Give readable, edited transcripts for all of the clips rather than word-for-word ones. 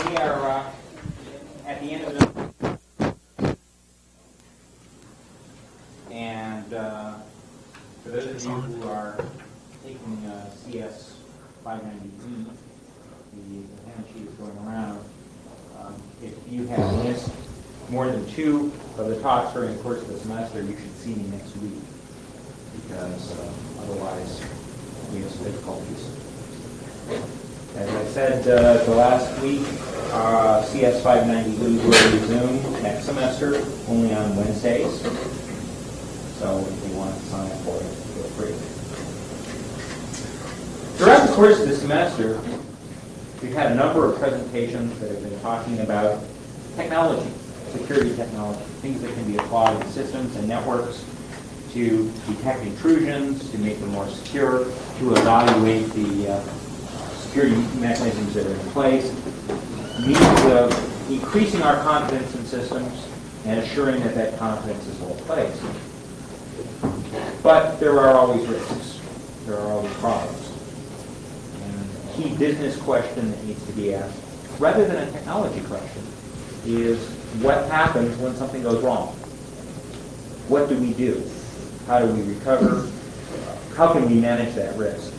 We are at the end of the and for those of you who are taking CS 590E, the hand sheet is going around. If you have missed more than 2 of the talks during the course of the semester, you should see me next week, because otherwise we have some difficulties. As I said the last week, CS 590E will resume next semester, only on Wednesdays. So if you want to sign up for it, feel free. Throughout the course of the semester, we've had a number of presentations that have been talking about technology, security technology, things that can be applied in systems and networks to detect intrusions, to make them more secure, to evaluate the security mechanisms that are in place, means of increasing our confidence in systems and assuring that that confidence is well placed. But there are always risks. There are always problems. And a key business question that needs to be asked, rather than a technology question, is what happens when something goes wrong? What do we do? How do we recover? How can we manage that risk?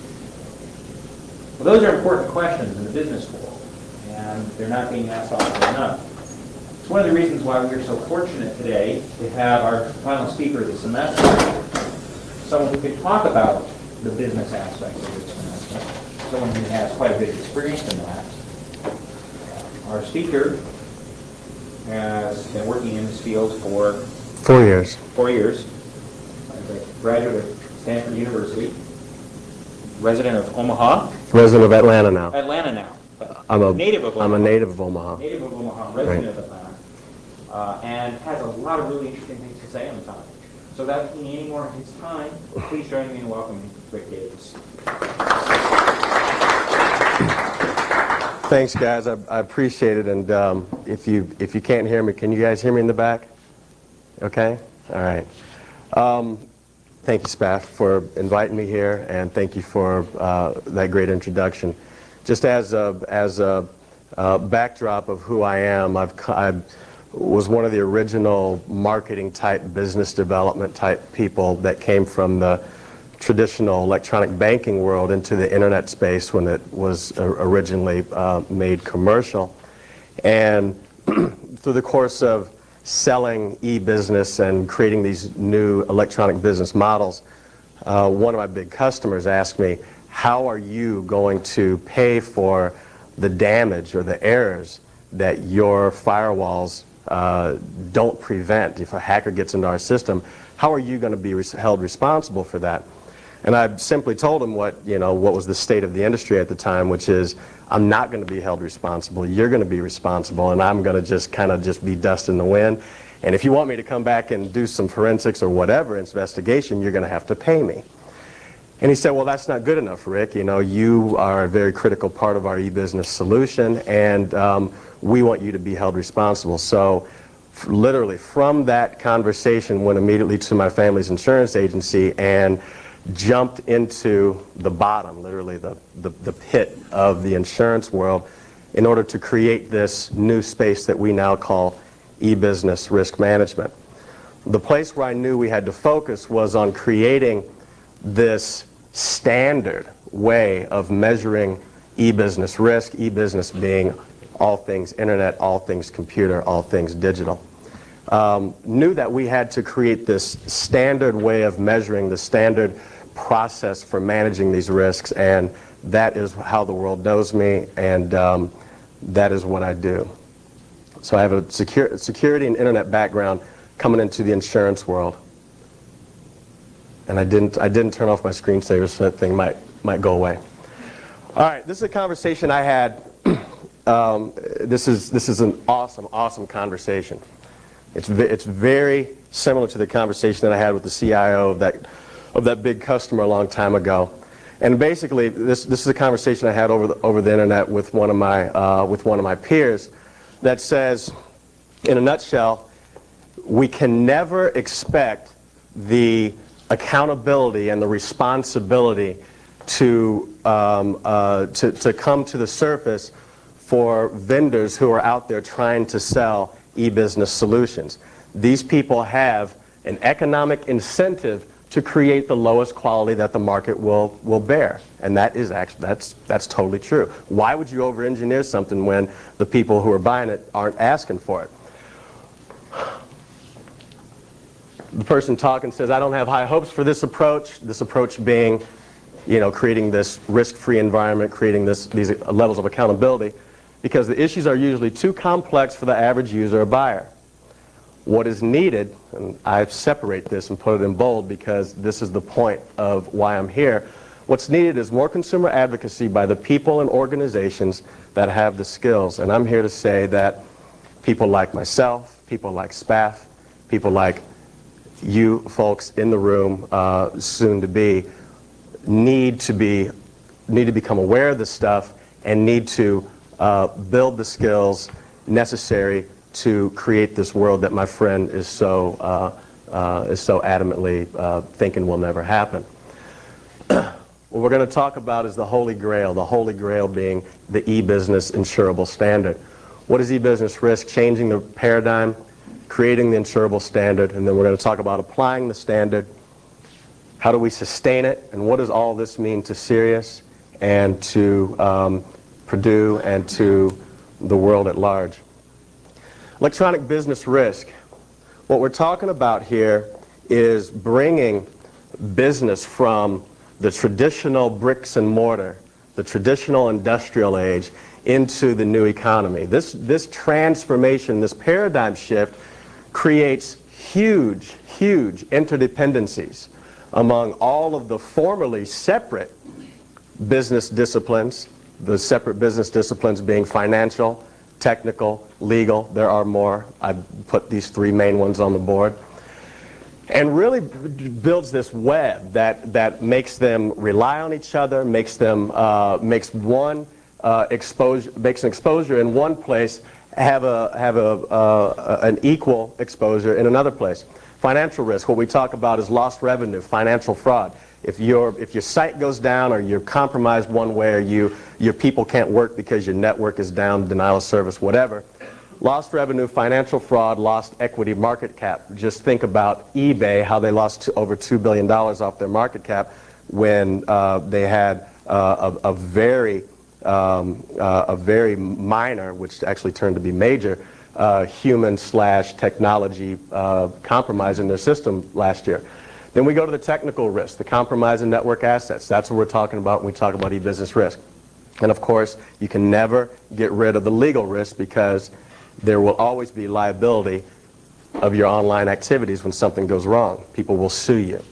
Well, those are important questions in the business world, and they're not being asked often enough. It's one of the reasons why we're so fortunate today to have our final speaker of the semester, someone who can talk about the business aspects of this semester, someone who has quite a bit of experience in that. Our speaker has been working in this field for 4 years. 4 years. As a graduate of Stanford University, resident of Omaha. Resident of Atlanta now. Atlanta now. I'm a native of Omaha. I'm a native of Omaha. Native of Omaha, resident of Atlanta, and has a lot of really interesting things to say on the topic. So without taking any more of his time, please join me in welcoming Rick Davis. Thanks, guys. I appreciate it. And if you can't hear me, can you guys hear me in the back? Okay. All right. Thank you, Spaff, for inviting me here, and thank you for that great introduction. Just as a backdrop of who I am, I was one of the original marketing type, business development type people that came from the traditional electronic banking world into the internet space when it was originally made commercial. And through the course of selling e-business and creating these new electronic business models, one of my big customers asked me, how are you going to pay for the damage or the errors that your firewalls don't prevent? If a hacker gets into our system, how are you going to be held responsible for that? And I simply told him what was the state of the industry at the time, which is, I'm not going to be held responsible. You're going to be responsible, and I'm going to just be dust in the wind. And if you want me to come back and do some forensics or whatever investigation, you're going to have to pay me. And he said, well, that's not good enough, Rick. You are a very critical part of our e-business solution, and we want you to be held responsible. So literally from that conversation, went immediately to my family's insurance agency and jumped into the bottom, literally the pit of the insurance world, in order to create this new space that we now call e-business risk management. The place where I knew we had to focus was on creating this standard way of measuring e-business risk, e-business being all things internet, all things computer, all things digital. Knew that we had to create this standard way of measuring, the standard process for managing these risks, and that is how the world knows me, and that is what I do. So I have a security and internet background coming into the insurance world, and I didn't turn off my screensaver, so that thing might go away. All right, this is a conversation I had. This is an awesome conversation. It's very similar to the conversation that I had with the CIO of that big customer a long time ago. And basically, this is a conversation I had over the internet with one of my peers that says, in a nutshell, we can never expect the accountability and the responsibility to come to the surface for vendors who are out there trying to sell e-business solutions. These people have an economic incentive to create the lowest quality that the market will bear. And that is actually, that's totally true. Why would you over-engineer something when the people who are buying it aren't asking for it? The person talking says, I don't have high hopes for this approach being, creating this risk-free environment, creating these levels of accountability, because the issues are usually too complex for the average user or buyer. What is needed, and I separate this and put it in bold because this is the point of why I'm here, what's needed is more consumer advocacy by the people and organizations that have the skills. And I'm here to say that people like myself, people like SPAF, people like you folks in the room, soon to be, need to become aware of this stuff and need to build the skills necessary to create this world that my friend is so adamantly thinking will never happen. What we're going to talk about is the Holy Grail being the e-business insurable standard. What is e-business risk? Changing the paradigm, creating the insurable standard, and then we're going to talk about applying the standard. How do we sustain it, and what does all this mean to CERIAS and to Purdue and to the world at large? Electronic business risk. What we're talking about here is bringing business from the traditional bricks and mortar, the traditional industrial age, into the new economy. This transformation, this paradigm shift creates huge interdependencies among all of the formerly separate business disciplines, the separate business disciplines being financial, technical, legal. There are more. I put these three main ones on the board. And really builds this web that makes them rely on each other, makes an exposure in one place have an equal exposure in another place. Financial risk, what we talk about is lost revenue, financial fraud. If your site goes down or you're compromised one way or your people can't work because your network is down, denial of service, whatever. Lost revenue, financial fraud, lost equity market cap. Just think about eBay, how they lost over $2 billion off their market cap when they had a very minor, which actually turned to be major, human/technology compromise in their system last year. Then we go to the technical risk, the compromise in network assets. That's what we're talking about when we talk about e-business risk. And of course, you can never get rid of the legal risk because there will always be liability of your online activities when something goes wrong. People will sue you.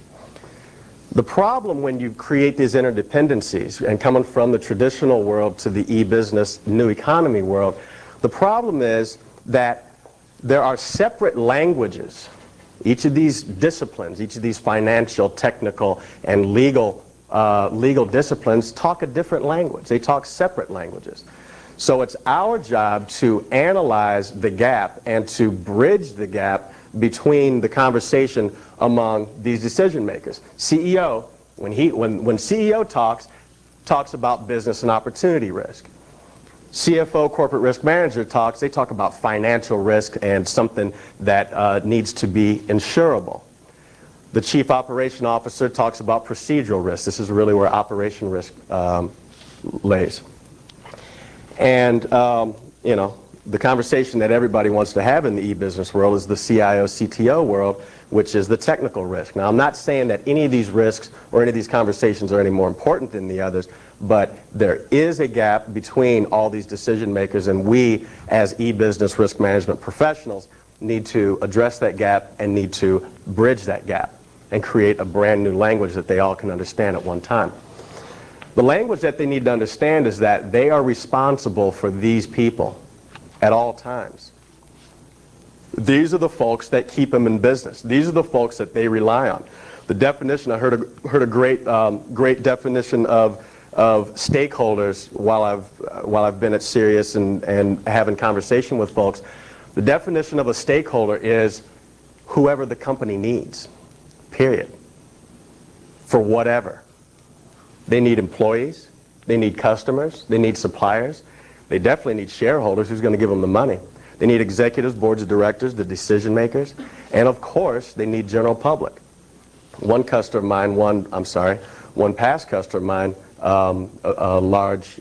The problem when you create these interdependencies and coming from the traditional world to the e-business new economy world, the problem is that there are separate languages. Each of these disciplines, each of these financial, technical, and legal disciplines talk a different language. They talk separate languages. So it's our job to analyze the gap and to bridge the gap between the conversation among these decision makers. CEO, when CEO talks about business and opportunity risk. CFO, corporate risk manager they talk about financial risk and something that needs to be insurable. The chief operation officer talks about procedural risk. This is really where operation risk lays. And, the conversation that everybody wants to have in the e-business world is the CIO, CTO world, which is the technical risk. Now, I'm not saying that any of these risks or any of these conversations are any more important than the others, but there is a gap between all these decision makers, and we, as e-business risk management professionals, need to address that gap and need to bridge that gap and create a brand new language that they all can understand at one time. The language that they need to understand is that they are responsible for these people at all times. These are the folks that keep them in business. These are the folks that they rely on. The definition, I heard a great definition of stakeholders while I've been at CERIAS and having conversation with folks. The definition of a stakeholder is whoever the company needs, period, for whatever. They need employees, they need customers, they need suppliers, They definitely need shareholders. Who's going to give them the money? They need executives, boards of directors, the decision makers, and of course, they need general public. One past customer of mine, a large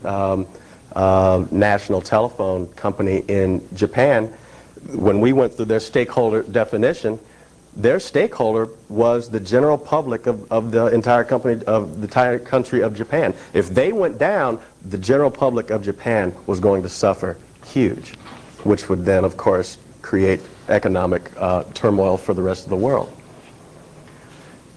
national telephone company in Japan, when we went through their stakeholder definition, their stakeholder was the general public of the entire company, of the entire country of Japan. If they went down, the general public of Japan was going to suffer huge, which would then, of course, create economic turmoil for the rest of the world.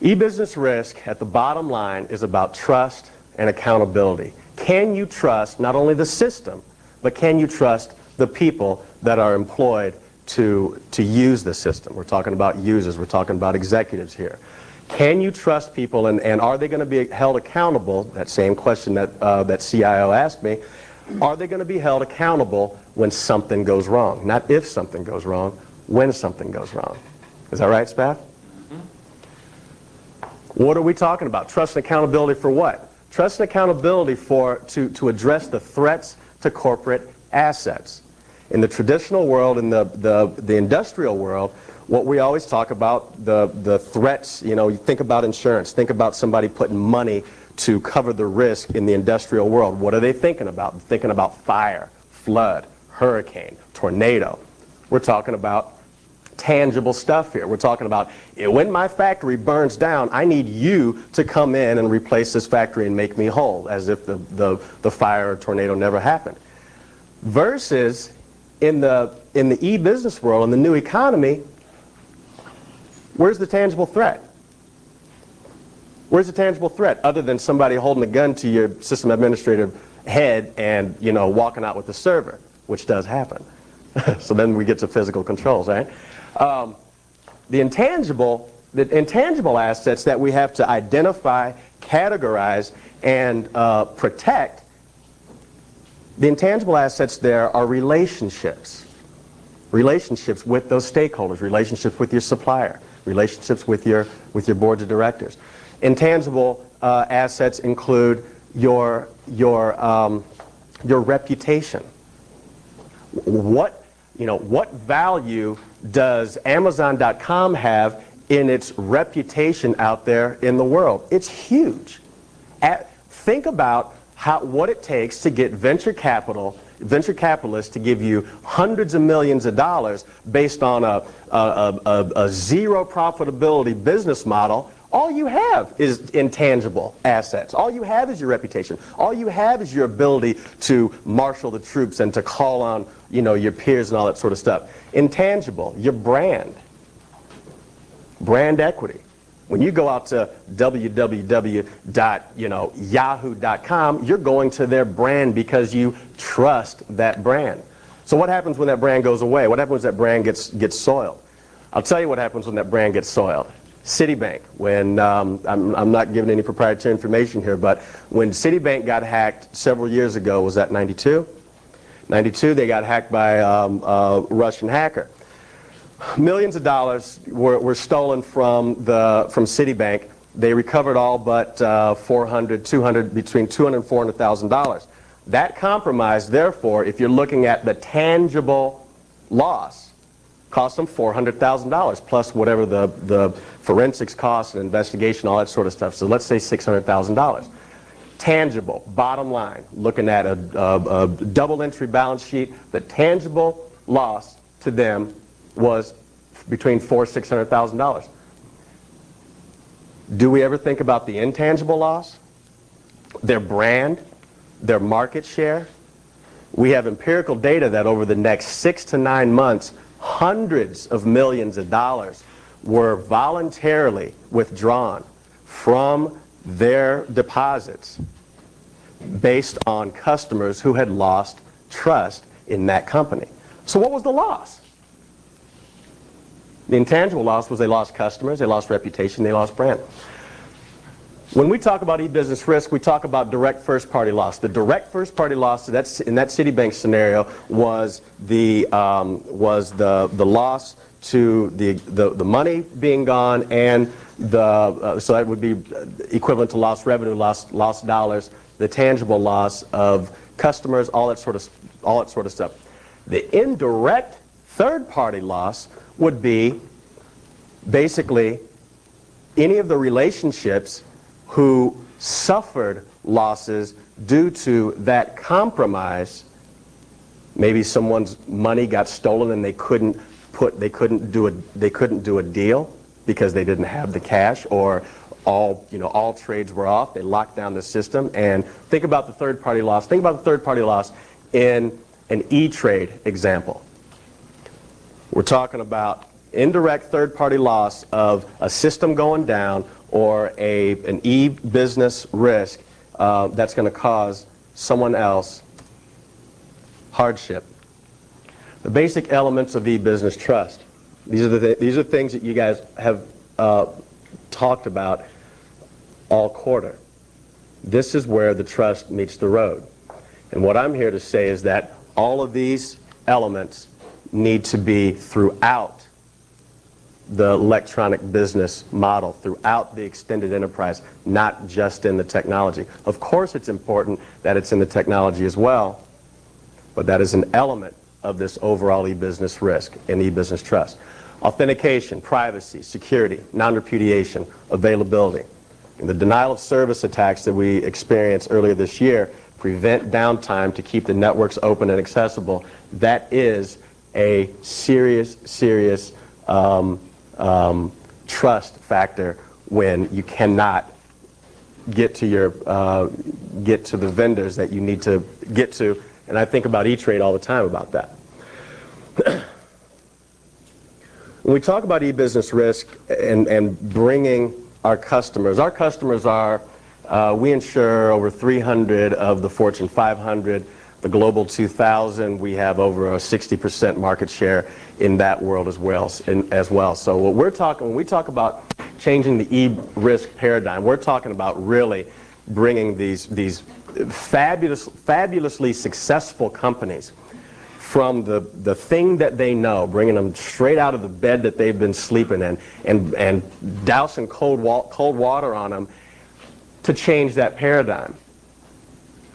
E-business risk, at the bottom line, is about trust and accountability. Can you trust not only the system, but can you trust the people that are employed to use the system? We're talking about users, we're talking about executives here. Can you trust people, and are they going to be held accountable? That same question that CIO asked me. Are they going to be held accountable when something goes wrong? Not if something goes wrong, when something goes wrong. Is that right, Spaff? What are we talking about? Trust and accountability for what? Trust and accountability to address the threats to corporate assets. In the traditional world, in the industrial world, what we always talk about, the threats, you think about insurance, think about somebody putting money to cover the risk in the industrial world. What are they thinking about? They're thinking about fire, flood, hurricane, tornado. We're talking about tangible stuff here. We're talking about, when my factory burns down, I need you to come in and replace this factory and make me whole, as if the fire or tornado never happened. Versus in the e-business world, in the new economy, where's the tangible threat? Where's the tangible threat other than somebody holding a gun to your system administrative head and walking out with the server, which does happen. So then we get to physical controls, right? The intangible assets that we have to identify, categorize, and protect, the intangible assets there are relationships. Relationships with those stakeholders, relationships with your supplier, relationships with your boards of directors. Intangible assets include your reputation. What value does Amazon.com have in its reputation out there in the world? It's huge. Think about what it takes to get venture capitalists to give you hundreds of millions of dollars based on a zero profitability business model. All you have is intangible assets. All you have is your reputation. All you have is your ability to marshal the troops and to call on, your peers and all that sort of stuff. Intangible, your brand. Brand equity. When you go out to www.yahoo.com, you're going to their brand because you trust that brand. So what happens when that brand goes away? What happens when that brand gets soiled? I'll tell you what happens when that brand gets soiled. Citibank, when I'm not giving any proprietary information here, but when Citibank got hacked several years ago, was that 92? 92, they got hacked by a Russian hacker. Millions of dollars were stolen from Citibank. They recovered all but between $200,000 and $400,000. That compromise, therefore, if you're looking at the tangible loss, cost them $400,000 plus whatever the forensics costs and investigation, all that sort of stuff. So let's say $600,000. Tangible, bottom line, looking at a double entry balance sheet, the tangible loss to them was between $400,000 and $600,000. Do we ever think about the intangible loss? Their brand, their market share? We have empirical data that over the next 6 to 9 months, hundreds of millions of dollars were voluntarily withdrawn from their deposits based on customers who had lost trust in that company. So what was the loss? The intangible loss was they lost customers, they lost reputation, they lost brand. When we talk about e-business risk, we talk about direct first-party loss. The direct first-party loss in that Citibank scenario was the loss to the money being gone, and so that would be equivalent to lost revenue, lost dollars. The tangible loss of customers, all that sort of stuff. The indirect third-party loss would be basically any of the relationships who suffered losses due to that compromise. Maybe someone's money got stolen and they couldn't do a deal because they didn't have the cash, or all trades were off. They locked down the system. And think about the third-party loss. Think about the third-party loss in an E-Trade example. We're talking about indirect third-party loss of a system going down or an e-business risk that's going to cause someone else hardship. The basic elements of e-business trust. These are things that you guys have talked about all quarter. This is where the trust meets the road. And what I'm here to say is that all of these elements need to be throughout the electronic business model, throughout the extended enterprise, not just in the technology. Of course it's important that it's in the technology as well, but that is an element of this overall e-business risk and e-business trust. Authentication, privacy, security, non-repudiation, availability. And the denial of service attacks that we experienced earlier this year prevent downtime to keep the networks open and accessible. That is a serious trust factor when you cannot get to the vendors that you need to get to. And I think about E-Trade all the time about that. When we talk about e-business risk and bringing our customers are, we insure over 300 of the Fortune 500, the Global 2000. We have over a 60% market share in that world as well. So when we talk about changing the e-risk paradigm, we're talking about really bringing these fabulously successful companies from the thing that they know, bringing them straight out of the bed that they've been sleeping in, and dousing cold water on them to change that paradigm.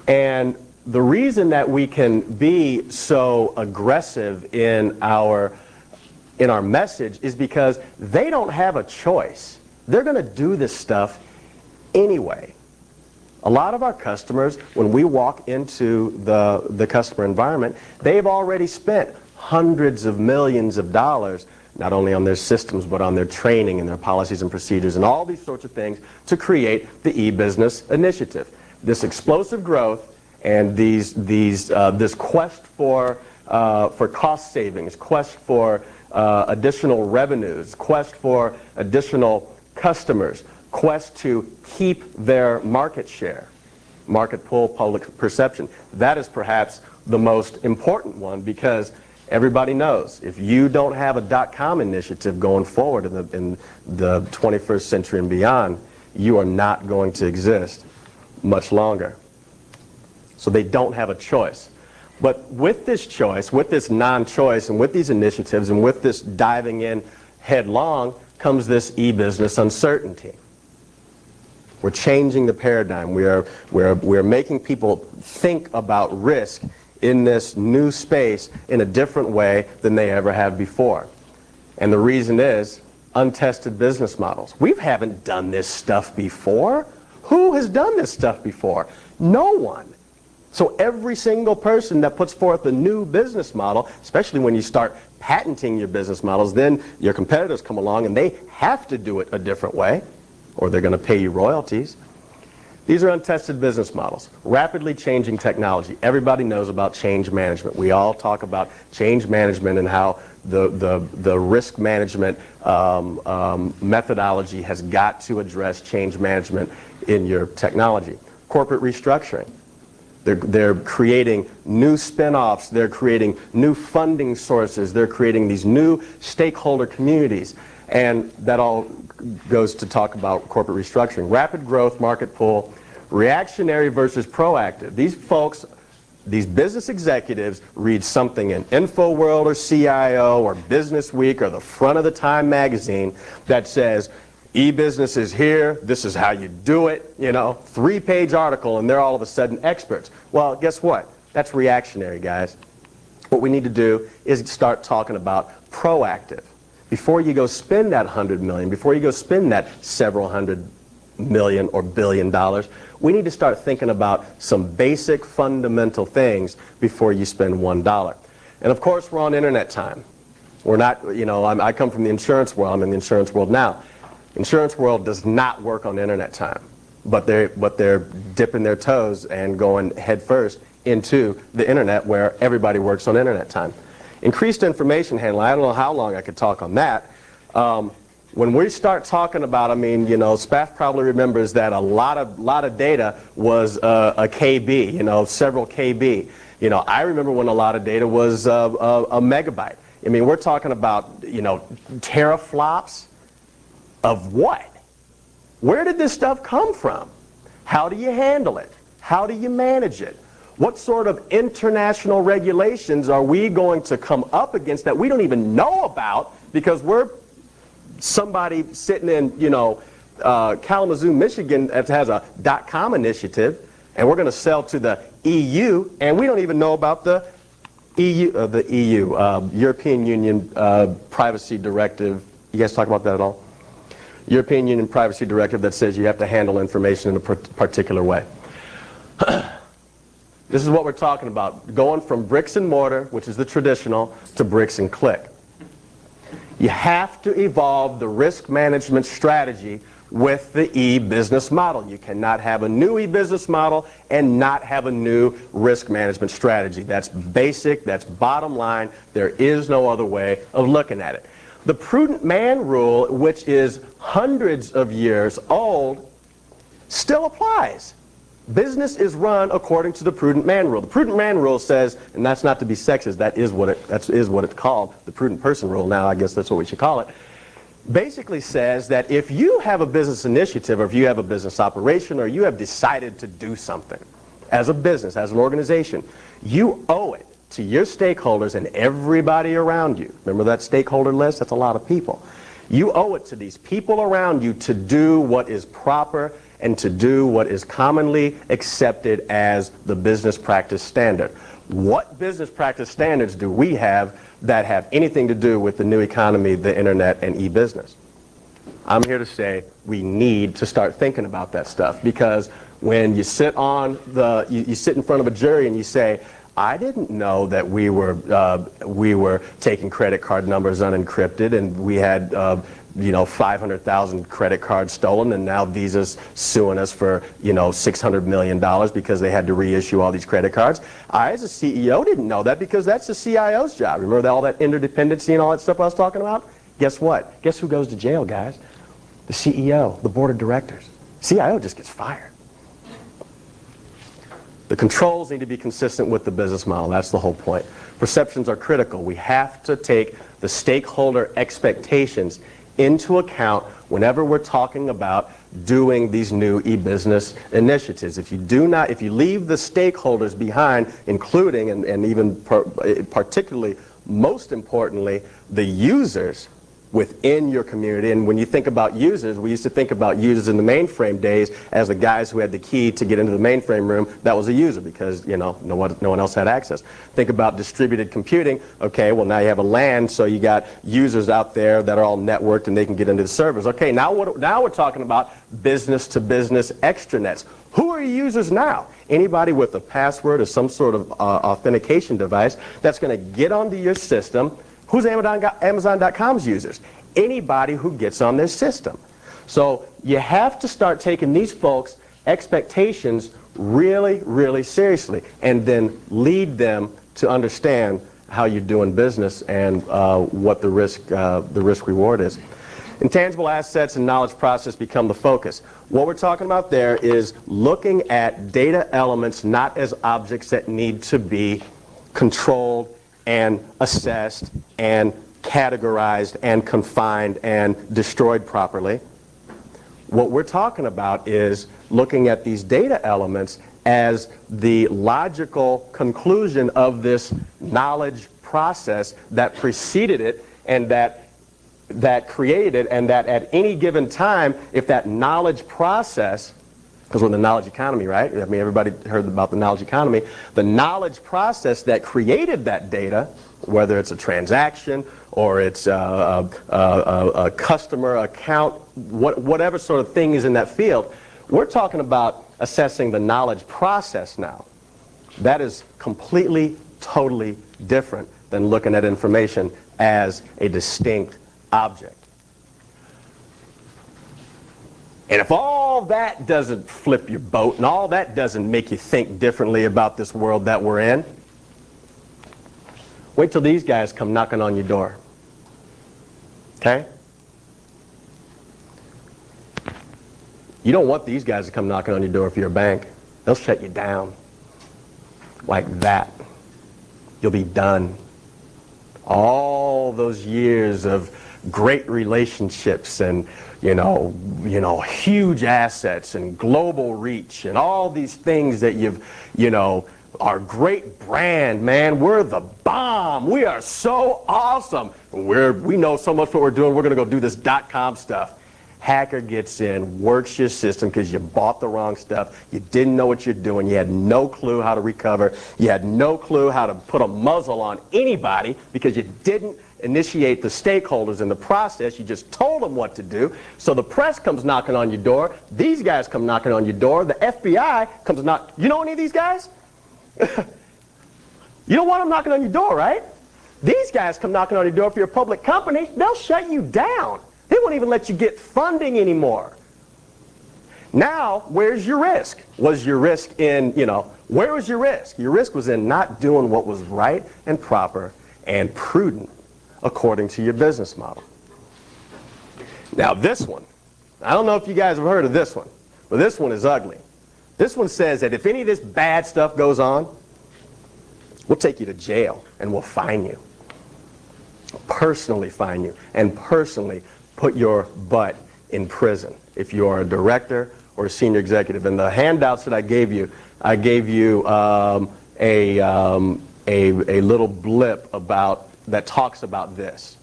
And the reason that we can be so aggressive in our message is because they don't have a choice. They're going to do this stuff anyway. A lot of our customers, when we walk into the customer environment, they've already spent hundreds of millions of dollars, not only on their systems, but on their training and their policies and procedures and all these sorts of things to create the e-business initiative. This explosive growth and this quest for cost savings, quest for additional revenues, quest for additional customers, quest to keep their market share, market pull, public perception. That is perhaps the most important one, because everybody knows if you don't have a .com initiative going forward in the 21st century and beyond, you are not going to exist much longer. So they don't have a choice. But with this choice, with this non-choice, and with these initiatives, and with this diving in headlong, comes this e-business uncertainty. We're changing the paradigm. We're making people think about risk in this new space in a different way than they ever have before. And the reason is untested business models. We haven't done this stuff before. Who has done this stuff before? No one. So every single person that puts forth a new business model, especially when you start patenting your business models, then your competitors come along and they have to do it a different way, or they're going to pay you royalties. These are untested business models. Rapidly changing technology. Everybody knows about change management. We all talk about change management and how the risk management methodology has got to address change management in your technology. Corporate restructuring. They're creating new spin-offs. They're creating new funding sources. They're creating these new stakeholder communities. And that all goes to talk about corporate restructuring. Rapid growth, market pull, reactionary versus proactive. These folks, these business executives read something in InfoWorld or CIO or Business Week or the front of the Time magazine that says, e-business is here, this is how you do it, 3-page article, and they're all of a sudden experts. Well, guess what? That's reactionary, guys. What we need to do is start talking about proactive. Before you go spend that $100 million, before you go spend that several $100 million or $1 billion, we need to start thinking about some basic fundamental things before you spend $1. And of course, we're on internet time. We're not, I come from the insurance world. I'm in the insurance world now. Insurance world does not work on internet time, but they're dipping their toes and going headfirst into the internet where everybody works on internet time. Increased information handling, I don't know how long I could talk on that. When we start talking about, Spaff probably remembers that a lot of data was a KB, several KB. I remember when a lot of data was a megabyte. We're talking about, teraflops of what? Where did this stuff come from? How do you handle it? How do you manage it? What sort of international regulations are we going to come up against that we don't even know about because we're somebody sitting in, Kalamazoo, Michigan that has a .com initiative, and we're going to sell to the EU, and we don't even know about the European Union Privacy Directive. You guys talk about that at all? European Union Privacy Directive that says you have to handle information in a particular way. This is what we're talking about, going from bricks and mortar, which is the traditional, to bricks and click. You have to evolve the risk management strategy with the e-business model. You cannot have a new e-business model and not have a new risk management strategy. That's basic, that's bottom line. There is no other way of looking at it. The Prudent Man Rule, which is hundreds of years old, still applies. Business is run according to the Prudent Man Rule. The Prudent Man Rule says, and that's not to be sexist, that is what it's called, the Prudent Person Rule now, I guess that's what we should call it, basically says that if you have a business initiative or if you have a business operation or you have decided to do something as a business, as an organization, you owe it to your stakeholders and everybody around you. Remember that stakeholder list? That's a lot of people. You owe it to these people around you to do what is proper and to do what is commonly accepted as the business practice standard. What business practice standards do we have that have anything to do with the new economy, the internet, and e-business? I'm here to say we need to start thinking about that stuff, because when you sit on you sit in front of a jury and you say, I didn't know that we were taking credit card numbers unencrypted, and we had 500,000 credit cards stolen, and now Visa's suing us for $600 million because they had to reissue all these credit cards. I, as a CEO, didn't know that because that's the CIO's job. Remember all that interdependency and all that stuff I was talking about? Guess what? Guess who goes to jail, guys? The CEO, the board of directors. CIO just gets fired. The controls need to be consistent with the business model. That's the whole point. Perceptions are critical. We have to take the stakeholder expectations into account whenever we're talking about doing these new e-business initiatives. If you leave the stakeholders behind, including and even particularly, most importantly, the users within your community. And when you think about users, we used to think about users in the mainframe days as the guys who had the key to get into the mainframe room. That was a user because no one else had access. Think about distributed computing. Okay, well now you have a LAN, so you got users out there that are all networked and they can get into the servers. Okay, now we're talking about business to business extranets. Who are your users now? Anybody with a password or some sort of authentication device that's going to get onto your system. Who's Amazon.com's users? Anybody who gets on their system. So you have to start taking these folks' expectations really, really seriously, and then lead them to understand how you're doing business and what the risk reward is. Intangible assets and knowledge process become the focus. What we're talking about there is looking at data elements not as objects that need to be controlled and assessed and categorized and confined and destroyed properly. What we're talking about is looking at these data elements as the logical conclusion of this knowledge process that preceded it and that created it, and that at any given time, if that knowledge process Because we're in the knowledge economy, right? I mean, everybody heard about the knowledge economy. The knowledge process that created that data, whether it's a transaction or it's a customer account, whatever sort of thing is in that field, we're talking about assessing the knowledge process now. That is completely, totally different than looking at information as a distinct object. And if all that doesn't flip your boat and all that doesn't make you think differently about this world that we're in, wait till these guys come knocking on your door. Okay? You don't want these guys to come knocking on your door if you're a bank. They'll shut you down. Like that. You'll be done. All those years of great relationships and huge assets and global reach and all these things that our great brand, man, we're the bomb. We are so awesome. We know so much what we're doing. We're going to go do this .com stuff. Hacker gets in, works your system because you bought the wrong stuff. You didn't know what you're doing. You had no clue how to recover. You had no clue how to put a muzzle on anybody because you didn't initiate the stakeholders in the process. You just told them what to do. So the press comes knocking on your door. These guys come knocking on your door. The FBI comes knocking. You know any of these guys? You don't want them knocking on your door, right? These guys come knocking on your door. If you're a public company, they'll shut you down. They won't even let you get funding anymore. Now, where's your risk? Was your risk in, where was your risk? Your risk was in not doing what was right and proper and prudent according to your business model. Now this one, I don't know if you guys have heard of this one, but this one is ugly. This one says that if any of this bad stuff goes on, we'll take you to jail and we'll fine you. Personally fine you and personally put your butt in prison if you are a director or a senior executive. In the handouts that I gave you a little blip that talks about this.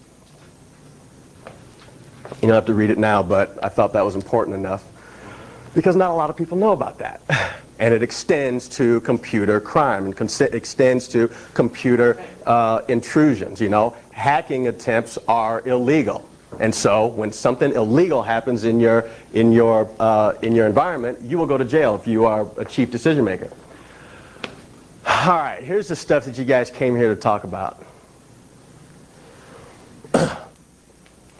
You don't have to read it now, but I thought that was important enough because not a lot of people know about that. And it extends to computer crime and extends to computer intrusions. Hacking attempts are illegal. And so when something illegal happens in your environment, you will go to jail if you are a chief decision maker. All right, here's the stuff that you guys came here to talk about.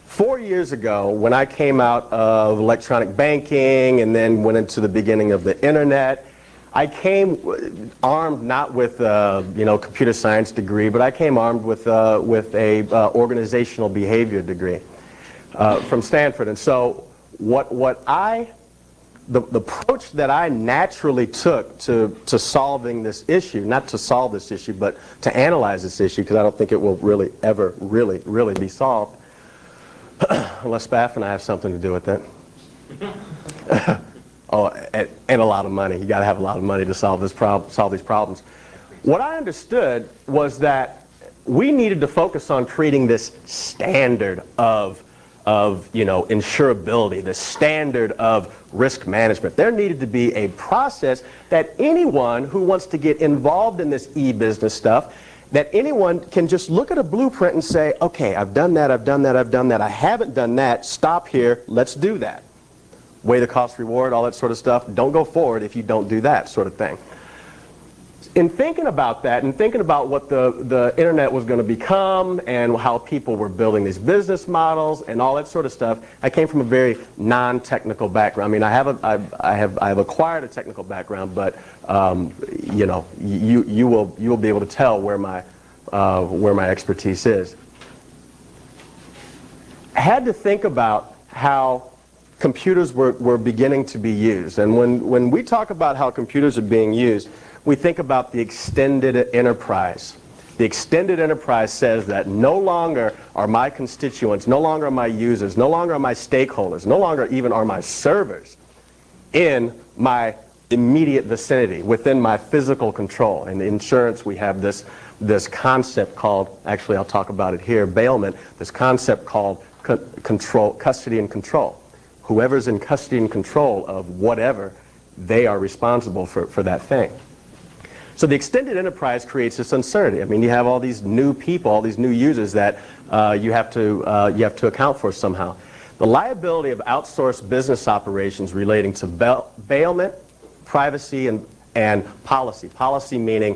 4 years ago, when I came out of electronic banking and then went into the beginning of the internet, I came armed not with computer science degree, but I came armed with a organizational behavior degree from Stanford. And so the approach that I naturally took to solving this issue, not to solve this issue, but to analyze this issue, because I don't think it will really ever really be solved, unless Spaff and I have something to do with it. Oh, and a lot of money. You got to have a lot of money to solve these problems. What I understood was that we needed to focus on creating this standard of insurability, the standard of risk management. There needed to be a process that anyone who wants to get involved in this e-business stuff, that anyone can just look at a blueprint and say, okay, I've done that, I've done that, I've done that, I haven't done that, stop here, let's do that. Weigh the cost reward, all that sort of stuff. Don't go forward if you don't do that sort of thing. In thinking about that and thinking about what the internet was going to become and how people were building these business models and all that sort of stuff, I came from a very non-technical background. I mean, I have acquired a technical background, but you will be able to tell where my expertise is. I had to think about how computers were beginning to be used, and when we talk about how computers are being used, we think about the extended enterprise. The extended enterprise says that no longer are my constituents, no longer are my users, no longer are my stakeholders, no longer even are my servers in my immediate vicinity, within my physical control. In insurance, we have this concept called, actually I'll talk about it here, bailment, this concept called custody and control. Whoever's in custody and control of whatever they are responsible for that thing. So the extended enterprise creates this uncertainty. I mean, you have all these new people, all these new users that you have to account for somehow. The liability of outsourced business operations relating to bailment, privacy, and policy. Policy meaning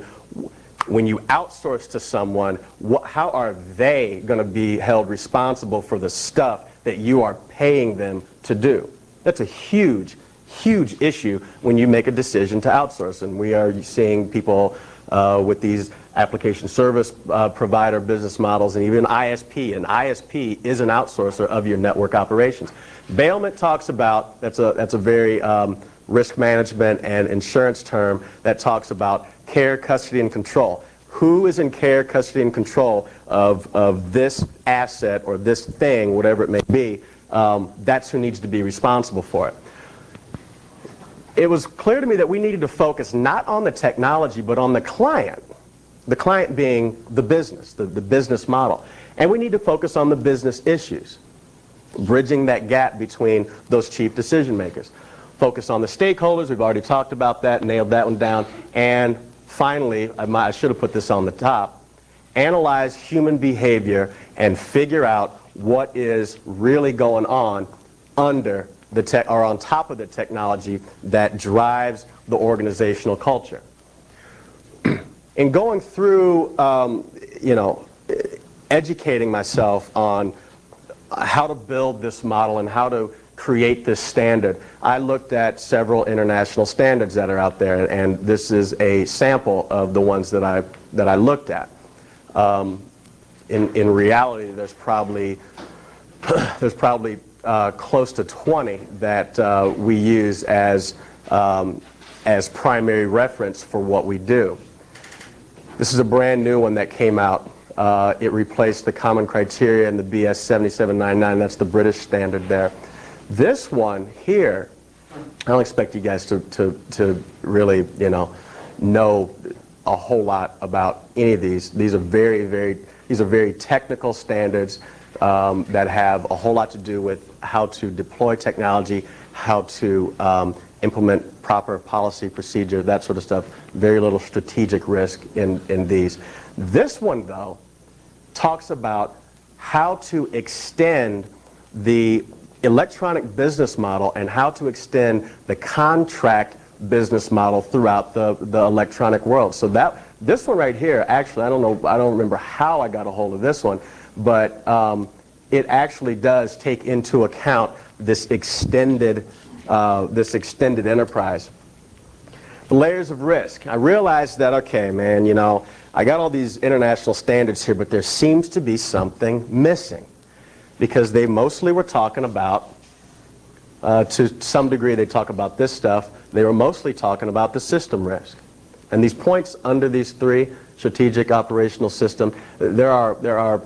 when you outsource to someone, how are they going to be held responsible for the stuff that you are paying them to do? That's a huge, huge issue when you make a decision to outsource. And we are seeing people with these application service provider business models, and even ISP. And ISP is an outsourcer of your network operations. Bailment talks about, that's a very risk management and insurance term that talks about care, custody, and control. Who is in care, custody, and control of this asset or this thing, whatever it may be? That's who needs to be responsible for it. It was clear to me that we needed to focus not on the technology, but on the client being the business, the business model. And we need to focus on the business issues, bridging that gap between those chief decision makers. Focus on the stakeholders, we've already talked about that, nailed that one down. And finally, I should have put this on the top, analyze human behavior and figure out what is really going on under the tech, or on top of the technology that drives the organizational culture. In going through, educating myself on how to build this model and how to create this standard, I looked at several international standards that are out there, and this is a sample of the ones that I looked at. In reality, there's probably close to 20 that we use as primary reference for what we do. This is a brand new one that came out. It replaced the common criteria in the BS 7799. That's the British standard there. This one here, I don't expect you guys to really, know a whole lot about any of these. These are very technical standards that have a whole lot to do with how to deploy technology, how to implement proper policy procedure, that sort of stuff. Very little strategic risk in these. This one, though, talks about how to extend the electronic business model and how to extend the contract business model throughout the electronic world. So this one right here, actually, I don't remember how I got a hold of this one, but it actually does take into account this extended enterprise. The layers of risk. I realized that, okay, man, I got all these international standards here, but there seems to be something missing, because they mostly were talking about, to some degree they talk about this stuff, they were mostly talking about the system risk. And these points under these three, strategic, operational, system, there are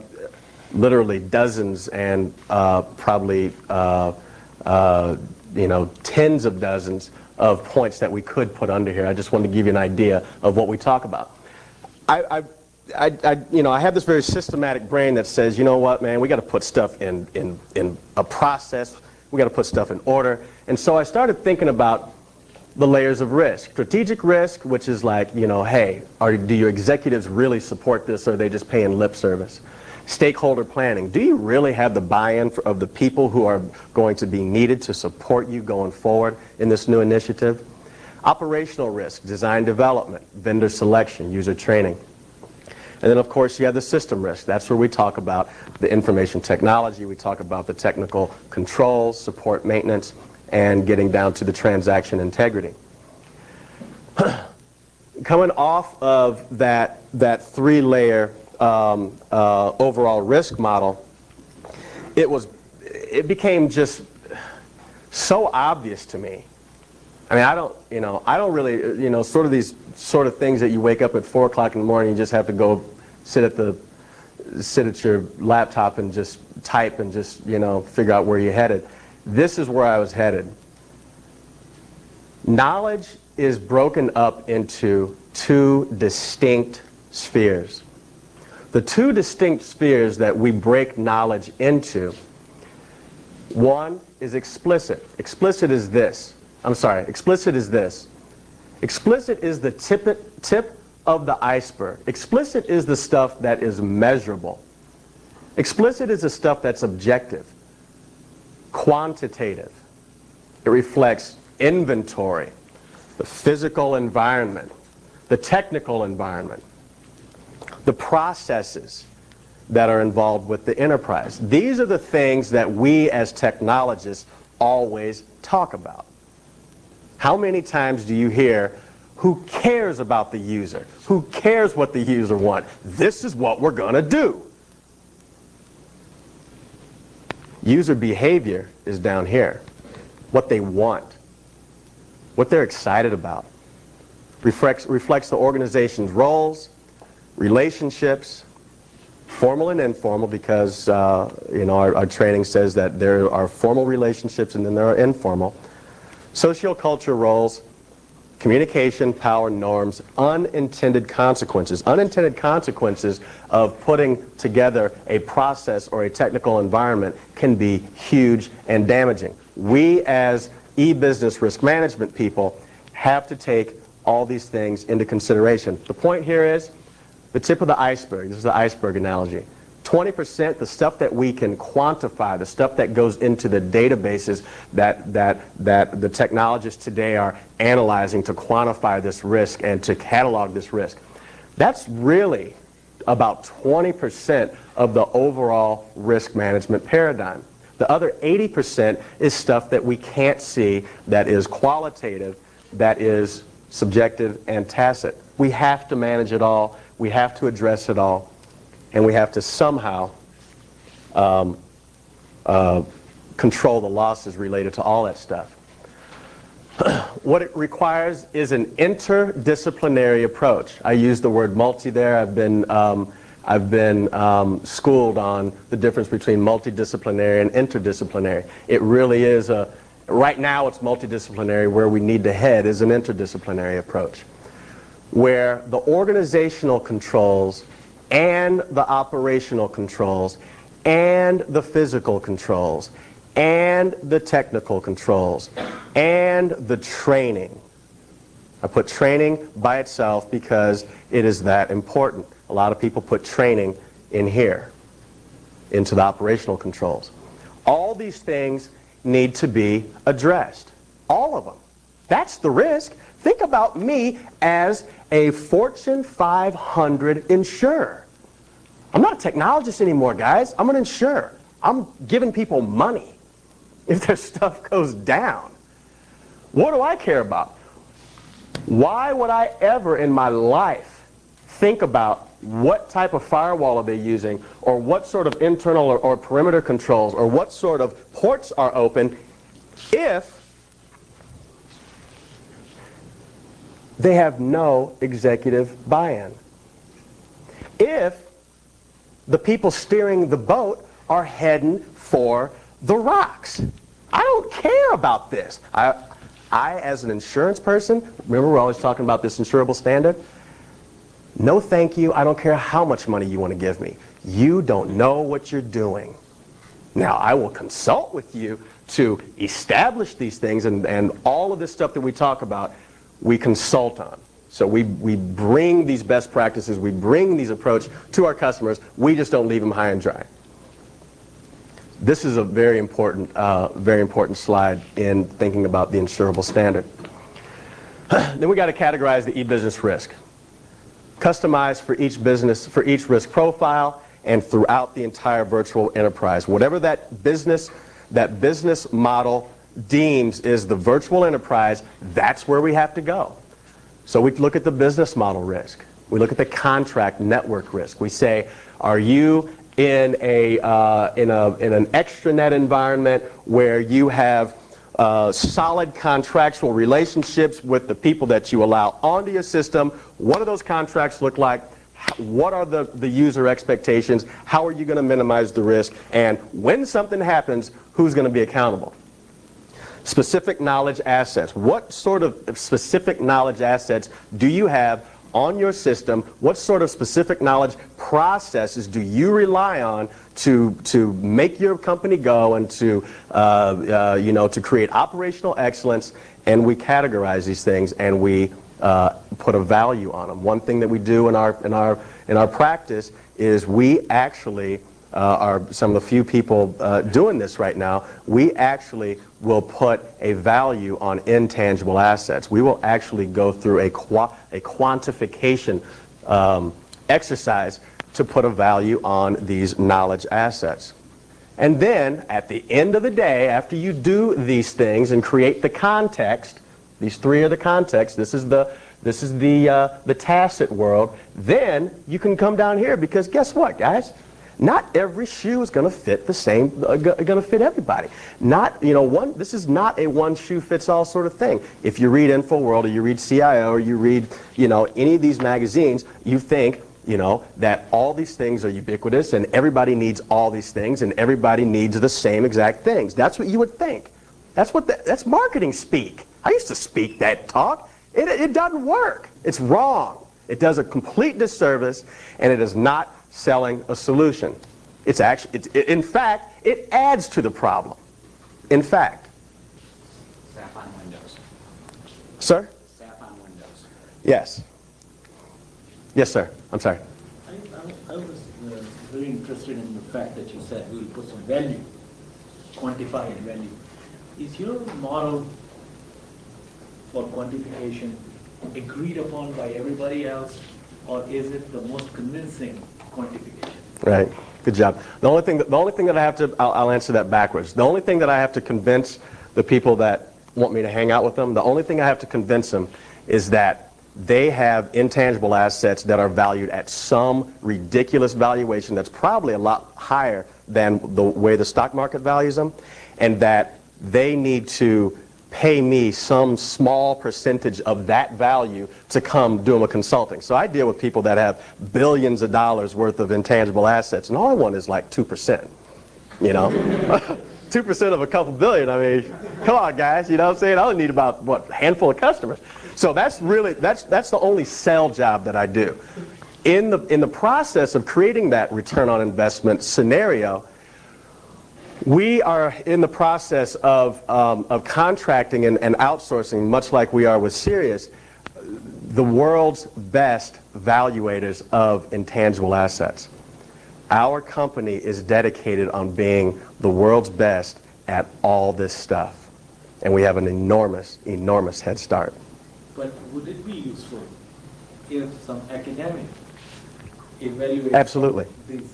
literally dozens and probably tens of dozens of points that we could put under here. I just wanted to give you an idea of what we talk about. I have this very systematic brain that says, you know what, man, we got to put stuff in a process. We got to put stuff in order. And so I started thinking about the layers of risk. Strategic risk, which is like, hey, do your executives really support this, or are they just paying lip service? Stakeholder planning. Do you really have the buy-in of the people who are going to be needed to support you going forward in this new initiative? Operational risk, design development, vendor selection, user training. And then, of course, you have the system risk. That's where we talk about the information technology. We talk about the technical controls, support maintenance, and getting down to the transaction integrity. Coming off of that three-layer overall risk model, it became just so obvious to me. I mean, I don't really, sort of these sort of things that you wake up at 4 o'clock in the morning, you just have to go sit at your laptop and just type and just, figure out where you're headed. This is where I was headed. Knowledge is broken up into two distinct spheres. The two distinct spheres that we break knowledge into, one is explicit. Explicit is this. I'm sorry, explicit is this. Explicit is the tip of the iceberg. Explicit is the stuff that is measurable. Explicit is the stuff that's objective, quantitative. It reflects inventory, the physical environment, the technical environment, the processes that are involved with the enterprise. These are the things that we as technologists always talk about. How many times do you hear, who cares about the user? Who cares what the user wants? This is what we're going to do. User behavior is down here. What they want, what they're excited about. Reflects the organization's roles, relationships, formal and informal, because our training says that there are formal relationships and then there are informal. Sociocultural roles, communication, power, norms, unintended consequences. Unintended consequences of putting together a process or a technical environment can be huge and damaging. We as e-business risk management people have to take all these things into consideration. The point here is the tip of the iceberg. This is the iceberg analogy. 20%, the stuff that we can quantify, the stuff that goes into the databases that the technologists today are analyzing to quantify this risk and to catalog this risk. That's really about 20% of the overall risk management paradigm. The other 80% is stuff that we can't see, that is qualitative, that is subjective and tacit. We have to manage it all, we have to address it all, and we have to somehow control the losses related to all that stuff. What it requires is an interdisciplinary approach. I use the word multi there. I've been schooled on the difference between multidisciplinary and interdisciplinary. It really is right now it's multidisciplinary. Where we need to head is an interdisciplinary approach, where the organizational controls and the operational controls and the physical controls and the technical controls and the training. I put training by itself because it is that important. A lot of people put training in here, into the operational controls. All these things need to be addressed. All of them. That's the risk. Think about me as a Fortune 500 insurer. I'm not a technologist anymore, guys. I'm an insurer. I'm giving people money if their stuff goes down. What do I care about? Why would I ever in my life think about what type of firewall are they using, or what sort of internal or perimeter controls, or what sort of ports are open, if they have no executive buy-in? If the people steering the boat are heading for the rocks? I don't care about this. I as an insurance person, remember we're always talking about this insurable standard? No thank you. I don't care how much money you want to give me. You don't know what you're doing. Now, I will consult with you to establish these things, and all of this stuff that we talk about, we consult on. So we bring these best practices, we bring these approach to our customers. We just don't leave them high and dry. This is a very important slide in thinking about the insurable standard. Then we got to categorize the e-business risk. Customized for each business, for each risk profile, and throughout the entire virtual enterprise. Whatever that business model deems is the virtual enterprise, that's where we have to go. So we look at the business model risk. We look at the contract network risk. We say, are you in an extranet environment where you have solid contractual relationships with the people that you allow onto your system? What do those contracts look like? What are the user expectations? How are you going to minimize the risk? And when something happens, who's going to be accountable? Specific knowledge assets. What sort of specific knowledge assets do you have on your system? What sort of specific knowledge processes do you rely on to make your company go and to create operational excellence and we categorize these things, and we put a value on them. One thing that we do in our practice is we actually are some of the few people doing this right now. We actually will put a value on intangible assets. We will actually go through a quantification exercise to put a value on these knowledge assets. And then, at the end of the day, after you do these things and create the context, these three are the context, this is the tacit world, then you can come down here, because guess what, guys? Not every shoe is going to fit the same, going to fit everybody. This is not a one shoe fits all sort of thing. If you read InfoWorld, or you read CIO, or you read, any of these magazines, you think, that all these things are ubiquitous and everybody needs all these things and everybody needs the same exact things. That's what you would think. That's marketing speak. I used to speak that talk. It doesn't work. It's wrong. It does a complete disservice, and it is not selling a solution. In fact, it adds to the problem. In fact. Staff on Windows. Sir? Staff on Windows. Yes. Yes, sir. I'm sorry. I was very interested in the fact that you said we will put some value, quantified value. Is your model for quantification agreed upon by everybody else, or is it the most convincing quantification? Right. Good job. The only thing that I have to, I'll answer that backwards. The only thing that I have to convince the people that want me to hang out with them, the only thing I have to convince them is that they have intangible assets that are valued at some ridiculous valuation that's probably a lot higher than the way the stock market values them, and that they need to pay me some small percentage of that value to come do them a consulting. So I deal with people that have billions of dollars worth of intangible assets, and all I want is like 2%, 2% of a couple billion. I mean, come on, guys, you know what I'm saying? I only need about, a handful of customers. So that's the only sell job that I do. In the process of creating that return on investment scenario, we are in the process of contracting and outsourcing, much like we are with CERIAS, the world's best valuators of intangible assets. Our company is dedicated on being the world's best at all this stuff. And we have an enormous, enormous head start. But would it be useful if some academic evaluates Absolutely. these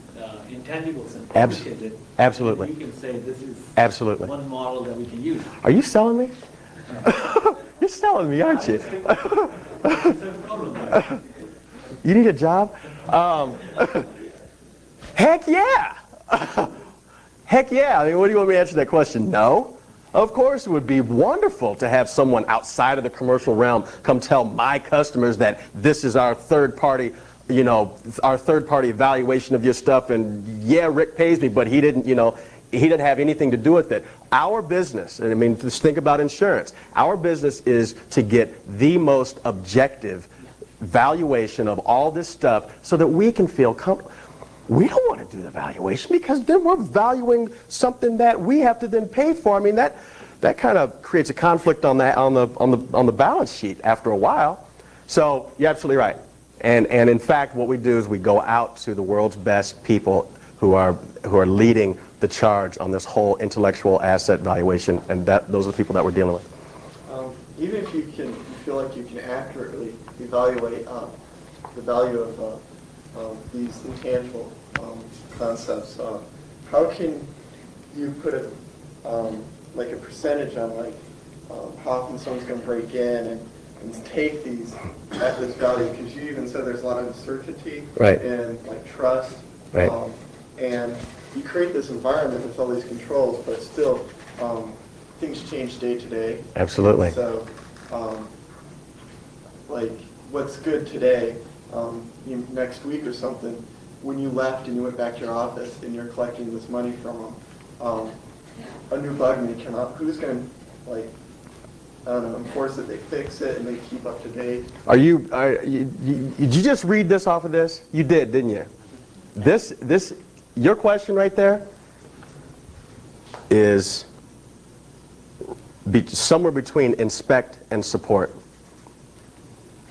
intangibles and Abs- publishes it? absolutely. You can say this is Absolutely. one model that we can use. Are you selling me? You're selling me, aren't you? It's a problem. You need a job? Heck yeah! Heck yeah! I mean, what do you want me to answer that question? No? Of course it would be wonderful to have someone outside of the commercial realm come tell my customers that this is our third party, our third party evaluation of your stuff, and yeah, Rick pays me, but he didn't have anything to do with it. Our business, and I mean, just think about insurance. Our business is to get the most objective valuation of all this stuff so that we can feel comfortable. We don't want to do the valuation because then we're valuing something that we have to then pay for. I mean, that kind of creates a conflict on the balance sheet after a while. So you're absolutely right. And in fact, what we do is we go out to the world's best people who are leading the charge on this whole intellectual asset valuation, and those are the people that we're dealing with. Even if you feel like you can accurately evaluate the value of these intangible concepts, how can you put a percentage on how often someone's going to break in and take these at this value? Because you even said there's a lot of uncertainty Right. and trust, Right. And you create this environment with all these controls, but still things change day to day. Absolutely. So, what's good today, next week or something, when you left and you went back to your office and you're collecting this money from them, a new bug may come up. Who's going to, enforce that they fix it and they keep up to date? Did you just read this off of this? You did, didn't you? Your question right there is somewhere between inspect and support.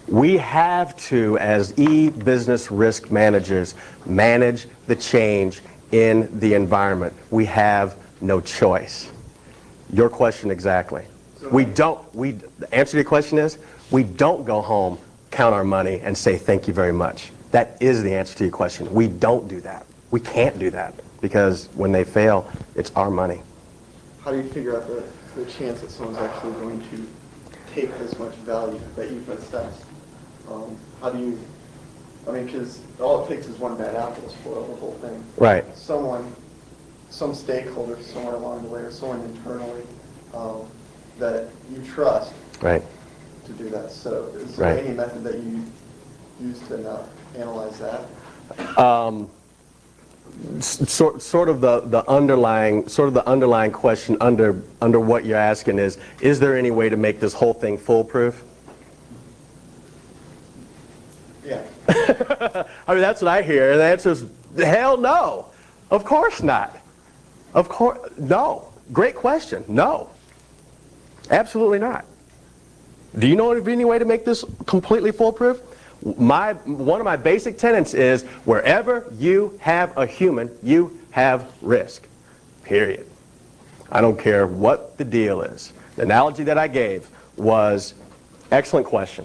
We have to, as e-business risk managers, manage the change in the environment. We have no choice. Your question exactly. The answer to your question is, we don't go home, count our money, and say thank you very much. That is the answer to your question. We don't do that. We can't do that, because when they fail, it's our money. How do you figure out the chance that someone's actually going to take this much value that you've assessed? How do you, because all it takes is one bad apple to spoil the whole thing. Right. Some stakeholder somewhere along the way, or someone internally that you trust Right. to do that. So is there Right. any method that you use to analyze that? Sort of the underlying question under what you're asking is there any way to make this whole thing foolproof? Yeah. That's what I hear, and the answer is, hell no. Of course not. Of course, no. Great question. No. Absolutely not. Do you know of any way to make this completely foolproof? One of my basic tenets is, wherever you have a human, you have risk. Period. I don't care what the deal is. The analogy that I gave was, excellent question.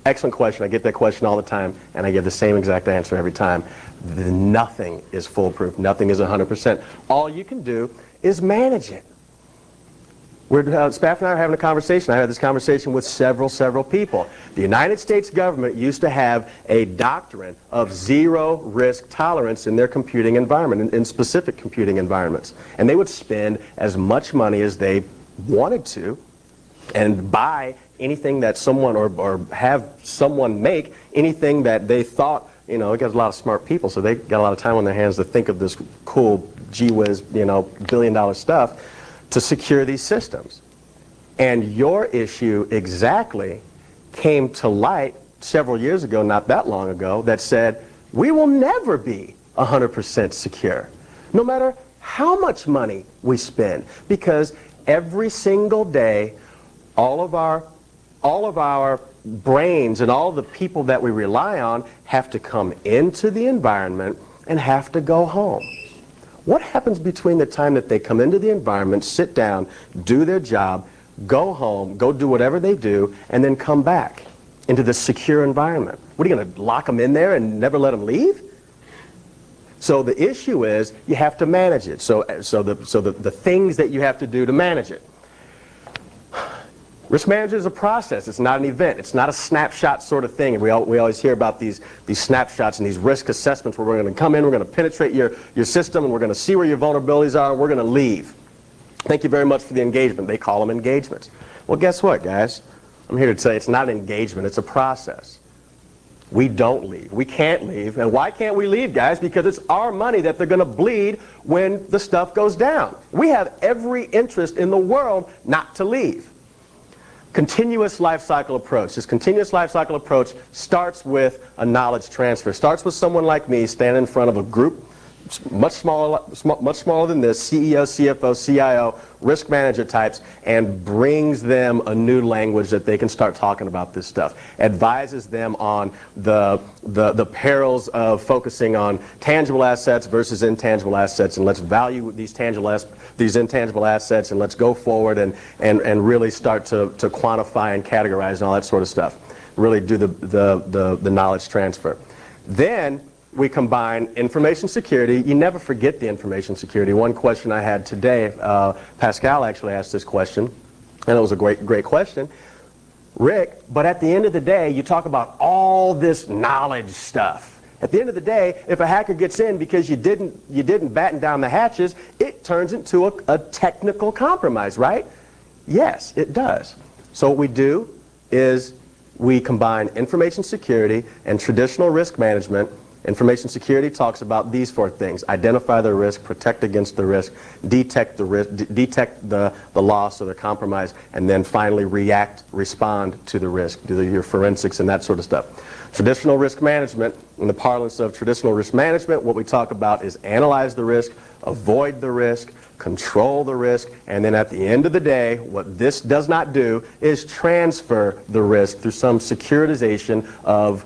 Excellent question. I get that question all the time, and I give the same exact answer every time. Nothing is foolproof. Nothing is 100%. All you can do is manage it. Spaff and I are having a conversation. I had this conversation with several people. The United States government used to have a doctrine of zero risk tolerance in their computing environment, in specific computing environments. And they would spend as much money as they wanted to and buy anything that someone, or have someone make anything that they thought, we got a lot of smart people, so they got a lot of time on their hands to think of this cool, gee whiz, billion-dollar stuff to secure these systems. And your issue exactly came to light several years ago, not that long ago, that said, we will never be 100% secure, no matter how much money we spend, because every single day, all of our brains and all the people that we rely on have to come into the environment and have to go home. What happens between the time that they come into the environment, sit down, do their job, go home, go do whatever they do, and then come back into the secure environment? What, are you going to lock them in there and never let them leave? So the issue is, you have to manage it. So the things that you have to do to manage it. Risk management is a process. It's not an event. It's not a snapshot sort of thing. And we always hear about these snapshots and these risk assessments where we're going to come in, we're going to penetrate your system, and we're going to see where your vulnerabilities are, and we're going to leave. Thank you very much for the engagement. They call them engagements. Well, guess what, guys? I'm here to tell you it's not an engagement. It's a process. We don't leave. We can't leave. And why can't we leave, guys? Because it's our money that they're going to bleed when the stuff goes down. We have every interest in the world not to leave. Continuous life cycle approach. This continuous life cycle approach starts with a knowledge transfer. Starts with someone like me standing in front of a group much smaller than this, CEO, CFO, CIO, risk manager types, and brings them a new language that they can start talking about this stuff. Advises them on the perils of focusing on tangible assets versus intangible assets, and let's value these intangible assets, and let's go forward and really start to quantify and categorize and all that sort of stuff. Really do the knowledge transfer. Then we combine information security. You never forget the information security. One question I had today, Pascal actually asked this question, and it was a great question. Rick, but at the end of the day, you talk about all this knowledge stuff. At the end of the day, if a hacker gets in because you didn't batten down the hatches, it turns into a technical compromise, right? Yes, it does. So what we do is we combine information security and traditional risk management Information security talks about these 4 things: identify the risk, protect against the risk, detect the risk, detect the loss or the compromise, and then finally respond to the risk, do your forensics and that sort of stuff. Traditional risk management, in the parlance of traditional risk management, what we talk about is analyze the risk, avoid the risk, control the risk, and then at the end of the day, what this does not do is transfer the risk through some securitization of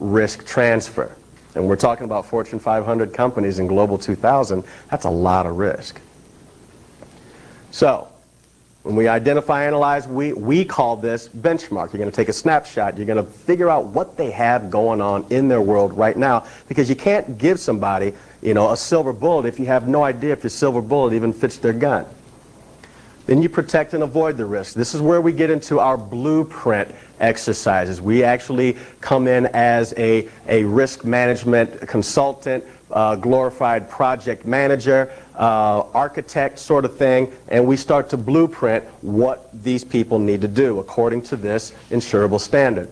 risk transfer. And we're talking about Fortune 500 companies in Global 2000. That's a lot of risk. So, when we identify, analyze, we call this benchmark. You're going to take a snapshot. You're going to figure out what they have going on in their world right now, because you can't give somebody, a silver bullet if you have no idea if your silver bullet even fits their gun. Then you protect and avoid the risk. This is where we get into our blueprint exercises. We actually come in as a risk management consultant, glorified project manager, architect sort of thing, and we start to blueprint what these people need to do according to this insurable standard.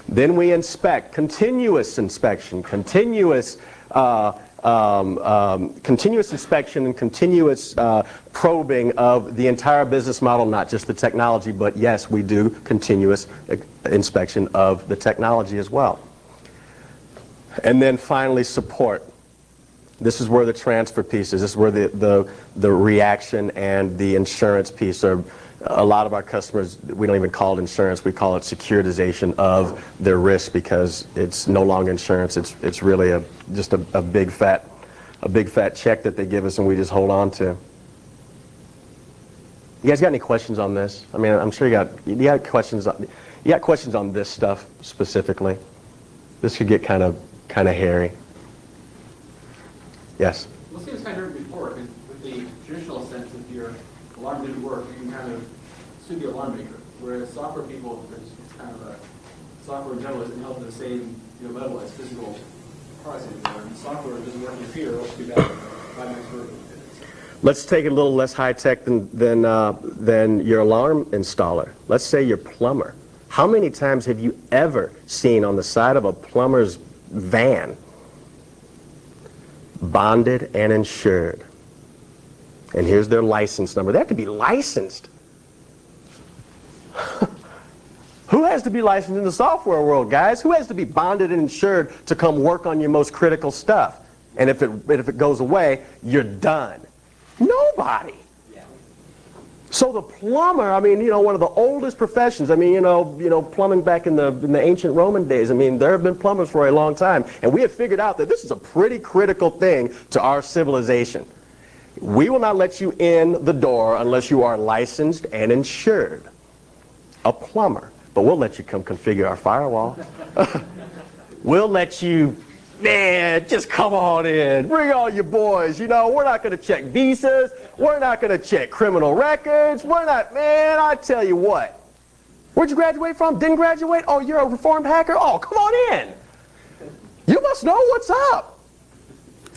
Then we inspect, continuous inspection, continuous inspection and continuous probing of the entire business model, not just the technology, but yes, we do continuous inspection of the technology as well. And then finally, support. This is where the transfer piece is. This is where the reaction and the insurance piece are. A lot of our customers, we don't even call it insurance, we call it securitization of their risk, because it's no longer insurance. It's really just a big fat check that they give us and we just hold on to. You guys got any questions on this? I mean, I'm sure you got questions on this stuff specifically. This could get kind of hairy. Yes. Well, see, it's kind of heard before. With the traditional sense, if your alarm didn't work, you can kind of sue the alarm maker. Whereas software people, it's kind of a software in general isn't held to the same level as physical products anymore. And software doesn't work in your computer, it's too bad. Let's take it a little less high tech than your alarm installer. Let's say your plumber. How many times have you ever seen on the side of a plumber's van, bonded and insured? And here's their license number. They have to be licensed. Who has to be licensed in the software world, guys? Who has to be bonded and insured to come work on your most critical stuff? And if it goes away, you're done. Nobody. Yeah. So the plumber, I mean, one of the oldest professions. I mean, plumbing back in the ancient Roman days. I mean, there have been plumbers for a long time, and we have figured out that this is a pretty critical thing to our civilization. We will not let you in the door unless you are licensed and insured. A plumber. But we'll let you come configure our firewall. We'll let you, just come on in. Bring all your boys. We're not going to check visas. We're not going to check criminal records. I tell you what. Where'd you graduate from? Didn't graduate? Oh, you're a reformed hacker? Oh, come on in. You must know what's up.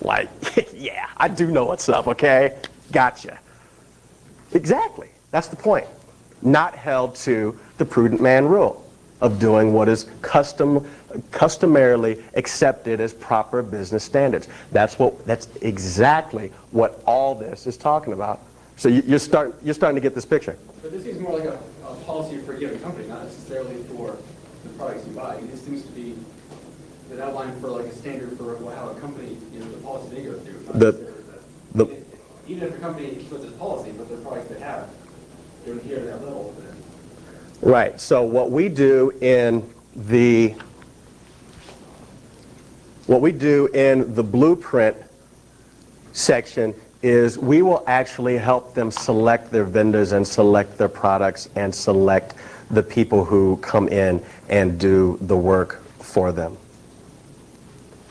Like, yeah, I do know what's up, okay? Gotcha. Exactly. That's the point. Not held to the Prudent Man Rule of doing what is customarily accepted as proper business standards. That's exactly what all this is talking about. So you're starting to get this picture. But this is more like a policy for a given company, not necessarily for the products you buy. This seems to be an outline for like a standard for how a company, the policy they go through. Even if a company puts its policy, but the products they have, they're here at that level. Right. So what we do in the blueprint section is we will actually help them select their vendors and select their products and select the people who come in and do the work for them.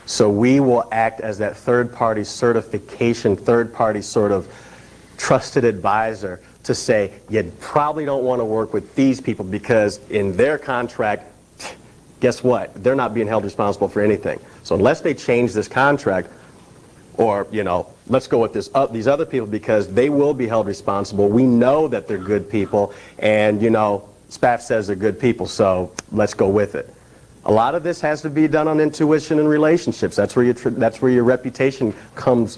So we will act as that third-party certification, third-party sort of trusted advisor to say, you probably don't want to work with these people because in their contract, guess what? They're not being held responsible for anything. So unless they change this contract, or, let's go with these other people because they will be held responsible. We know that they're good people, and, SPAF says they're good people, so let's go with it. A lot of this has to be done on intuition and relationships. That's where your reputation comes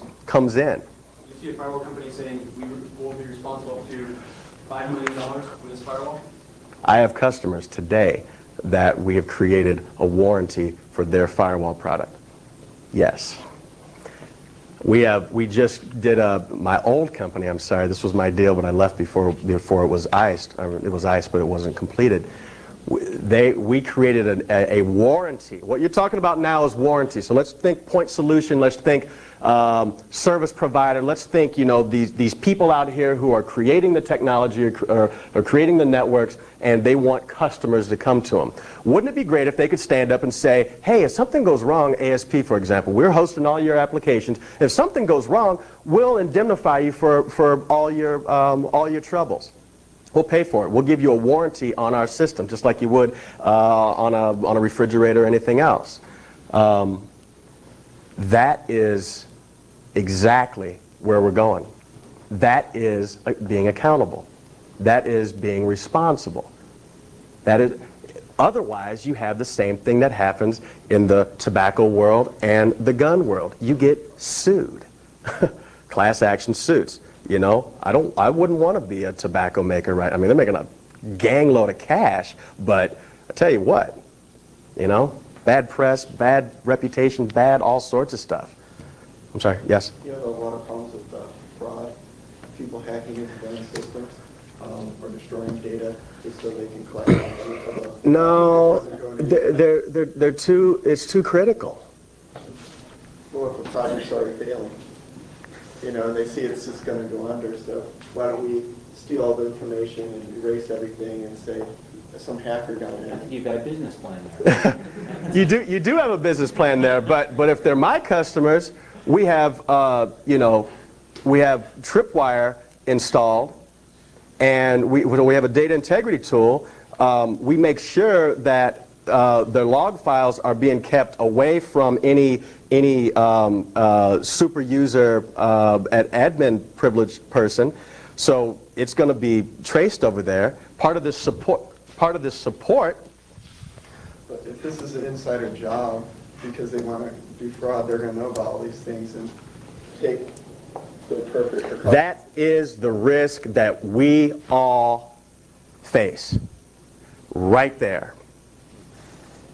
in. You see a firewall company saying, we will be responsible up to $5 million for this firewall? I have customers today that we have created a warranty for their firewall product. Yes. We just did my old company, I'm sorry, this was my deal, but I left before it was iced. It was iced, but it wasn't completed. We created a warranty. What you're talking about now is warranty. So let's think point solution. Let's think service provider. Let's think, these people out here who are creating the technology or creating the networks, and they want customers to come to them. Wouldn't it be great if they could stand up and say, hey, if something goes wrong, ASP, for example, we're hosting all your applications. If something goes wrong, we'll indemnify you for all your troubles. We'll pay for it. We'll give you a warranty on our system, just like you would on a refrigerator or anything else. That is exactly where we're going. That is being accountable. That is being responsible. That is. Otherwise, you have the same thing that happens in the tobacco world and the gun world. You get sued. Class action suits. I wouldn't want to be a tobacco maker, right? I mean, they're making a gang load of cash, but I tell you what, bad press, bad reputation, bad all sorts of stuff. I'm sorry, yes? You have a lot of problems with fraud, people hacking into gun systems, or destroying data just so they can collect money. No, it's too critical. Well, if the project's already failing. And they see it's just going to go under, so why don't we steal all the information and erase everything and say some hacker got in. I think you've got a business plan there. You do have a business plan there, but if they're my customers, we have we have Tripwire installed, and we have a data integrity tool. We make sure that their log files are being kept away from any super user admin privileged person, so it's going to be traced over there. Part of this support. But if this is an insider job because they want to do fraud, they're going to know about all these things and take the appropriate precautions. That is the risk that we all face, right there.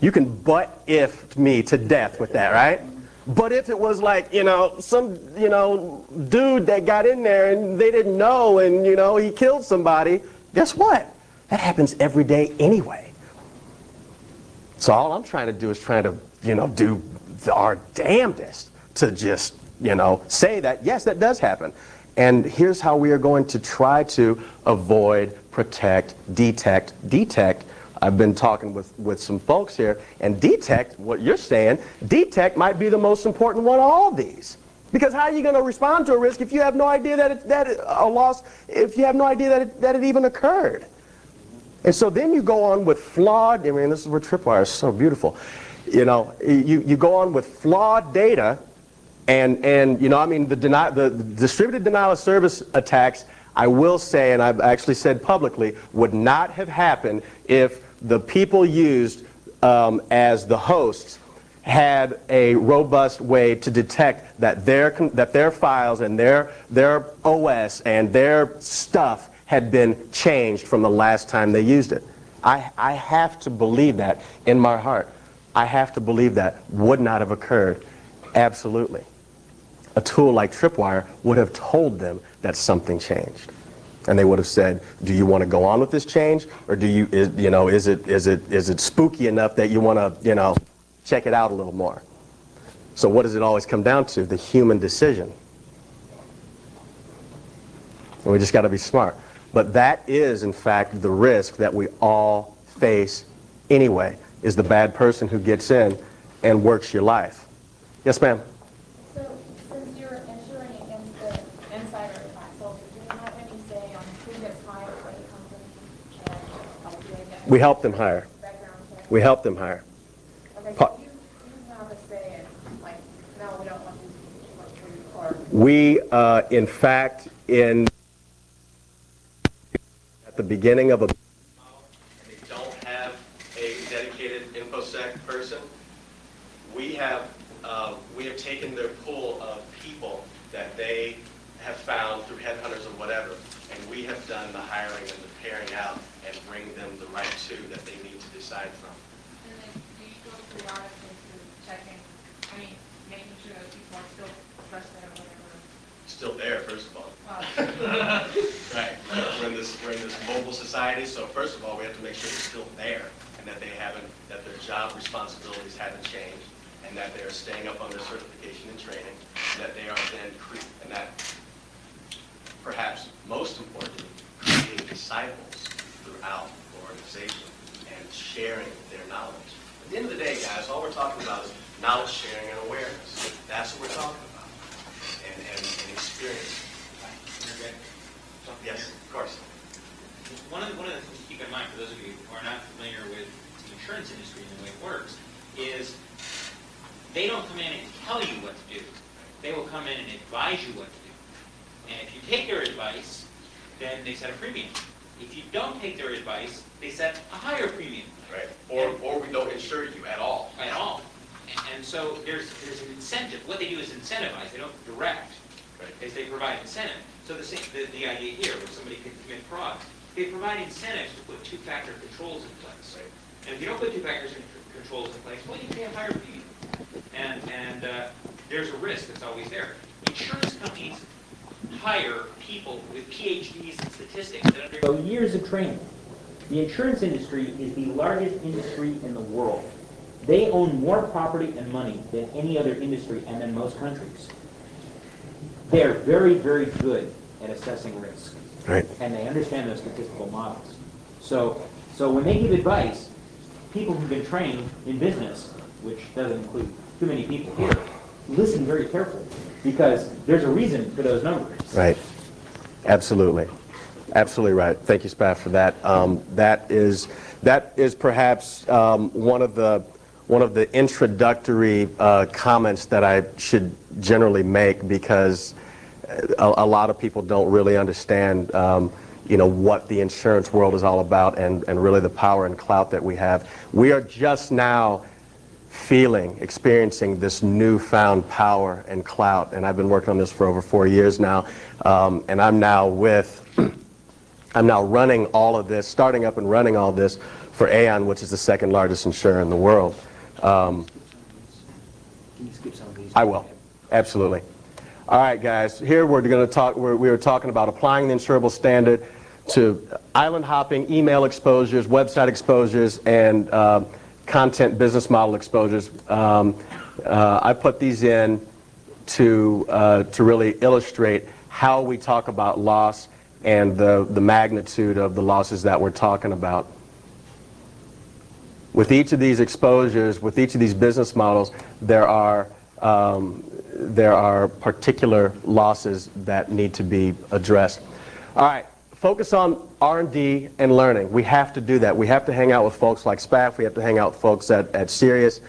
You can but if me to death with that, right? But if it was like, some, dude that got in there and they didn't know and, he killed somebody, guess what? That happens every day anyway. So all I'm trying to do is do our damnedest to just, say that, yes, that does happen. And here's how we are going to try to avoid, protect, detect. I've been talking with some folks here, and detect, what you're saying, detect might be the most important one of all these. Because how are you going to respond to a risk if you have no idea if you have no idea that it even occurred? And so then you go on with flawed, this is where Tripwire is so beautiful. You go on with flawed data, and the distributed denial of service attacks, I will say, and I've actually said publicly, would not have happened if the people used as the hosts had a robust way to detect that their files and their OS and their stuff had been changed from the last time they used it. I have to believe that in my heart. I have to believe that would not have occurred. Absolutely. A tool like Tripwire would have told them that something changed. And they would have said, do you want to go on with this change, or is it spooky enough that you want to, check it out a little more? So what does it always come down to? The human decision. And we just got to be smart. But that is, in fact, the risk that we all face anyway, is the bad person who gets in and works your life. Yes, ma'am? So, since you're insuring against the insider attack, so do you have any say on who gets hired by the company and help you get We help them hire. background check? We help them hire. Okay, so you have a say in, like, no, we don't want these to work for you, or... We, in fact, at the beginning of a... They don't have a dedicated InfoSec have taken their pool of people that they have found through headhunters or whatever, and we have done the hiring and the pairing out and bring them the right two that they need to decide from. And then do you go periodically to checking, making sure that people are still trusted or whatever? Still there, first of all. Wow. Right. We're in this mobile society, so first of all, we have to make sure they're still there and that that their job responsibilities haven't changed, and that they're staying up on their certification and training, and that they are then and that perhaps most importantly, creating disciples throughout the organization and sharing their knowledge. At the end of the day, guys, all we're talking about is knowledge sharing and awareness. That's what we're talking about. And experience. Yes, of course. One of the things to keep in mind, for those of you who are not familiar with the insurance industry and the way it works, is they don't come in and tell you what to do. They will come in and advise you what to do. And if you take their advice, then they set a premium. If you don't take their advice, they set a higher premium. Right. Or we don't insure you at all. At all. And so there's an incentive. What they do is incentivize. They don't direct. Right. Is they provide incentive. So the idea here, where somebody can commit fraud, they provide incentives to put two-factor controls in place. Right. And if you don't put two-factor controls in place, well, you pay a higher premium. And there's a risk that's always there. Insurance companies hire people with PhDs in statistics that So years of training. The insurance industry is the largest industry in the world. They own more property and money than any other industry and than most countries. They're very, very good at assessing risk. Right. And they understand those statistical models. So when they give advice, people who've been trained in business, which doesn't include too many people here, listen very carefully because there's a reason for those numbers. Right. Absolutely. Absolutely right. Thank you, Spaff, for that. That is perhaps one of the introductory comments that I should generally make, because a lot of people don't really understand what the insurance world is all about, and really the power and clout that we have. We are just now experiencing this newfound power and clout, and I've been working on this for over 4 years now, and I'm now running all of this, starting up and running all this for Aon, which is the second largest insurer in the world. Can you skip some of these? I will, absolutely. All right, guys, here we're going to talk, we were talking about applying the insurable standard to island hopping, email exposures, website exposures, and content business model exposures. I put these in to really illustrate how we talk about loss and the magnitude of the losses that we're talking about. With each of these exposures, with each of these business models, there are particular losses that need to be addressed. All right, focus on R&D and learning. We have to do that. We have to hang out with folks like Spaff. We have to hang out with folks at CERIAS.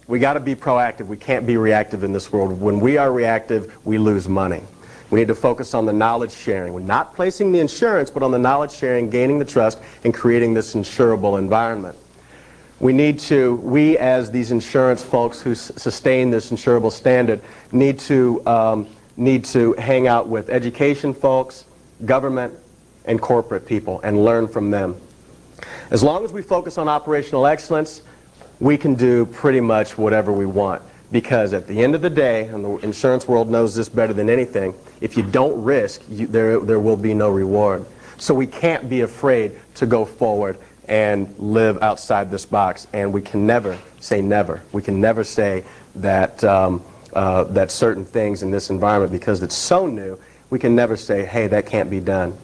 We got to be proactive. We can't be reactive in this world. When we are reactive, we lose money. We need to focus on the knowledge sharing. We're not placing the insurance, but on the knowledge sharing, gaining the trust, and creating this insurable environment. We as these insurance folks who sustain this insurable standard need to hang out with education folks, government, and corporate people and learn from them. As long as we focus on operational excellence, we can do pretty much whatever we want. Because at the end of the day, and the insurance world knows this better than anything, if you don't risk, there will be no reward. So we can't be afraid to go forward and live outside this box. And we can never say never. We can never say that, that certain things in this environment, because it's so new, we can never say, hey, that can't be done.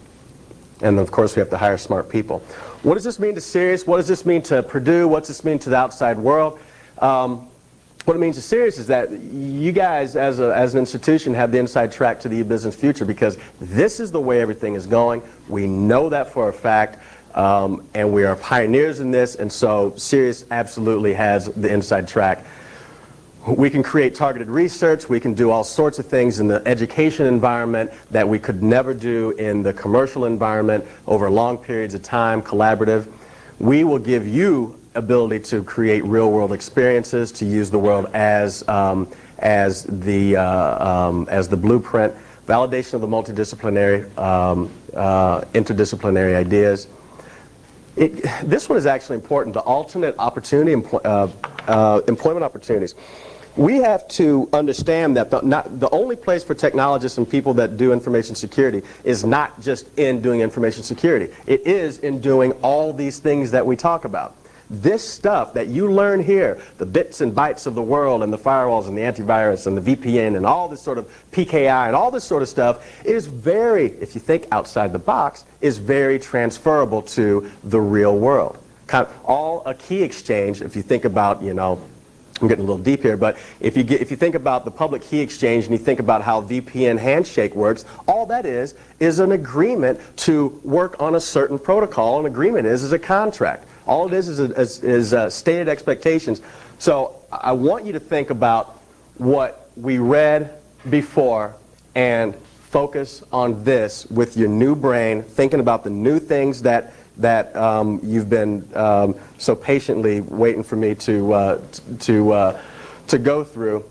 And of course, we have to hire smart people. What does this mean to CERIAS? What does this mean to Purdue? What does this mean to the outside world? What it means to CERIAS is that you guys, as an institution, have the inside track to the business future, because this is the way everything is going. We know that for a fact, and we are pioneers in this, and so CERIAS absolutely has the inside track. We can create targeted research. We can do all sorts of things in the education environment that we could never do in the commercial environment over long periods of time, collaborative. We will give you ability to create real-world experiences, to use the world as the blueprint, validation of the multidisciplinary, interdisciplinary ideas. This one is actually important, the alternate opportunity, employment opportunities. We have to understand that the only place for technologists and people that do information security is not just in doing information security. It is in doing all these things that we talk about. This stuff that you learn here, the bits and bytes of the world and the firewalls and the antivirus and the VPN and all this sort of PKI and all this sort of stuff is very, if you think outside the box, is very transferable to the real world. Kind of all a key exchange, if you think about, you know, I'm getting a little deep here, but if you think about the public key exchange and you think about how VPN handshake works, all that is an agreement to work on a certain protocol. An agreement is a contract. All it is stated expectations. So I want you to think about what we read before and focus on this with your new brain, thinking about the new things that you've been so patiently waiting for me to go through,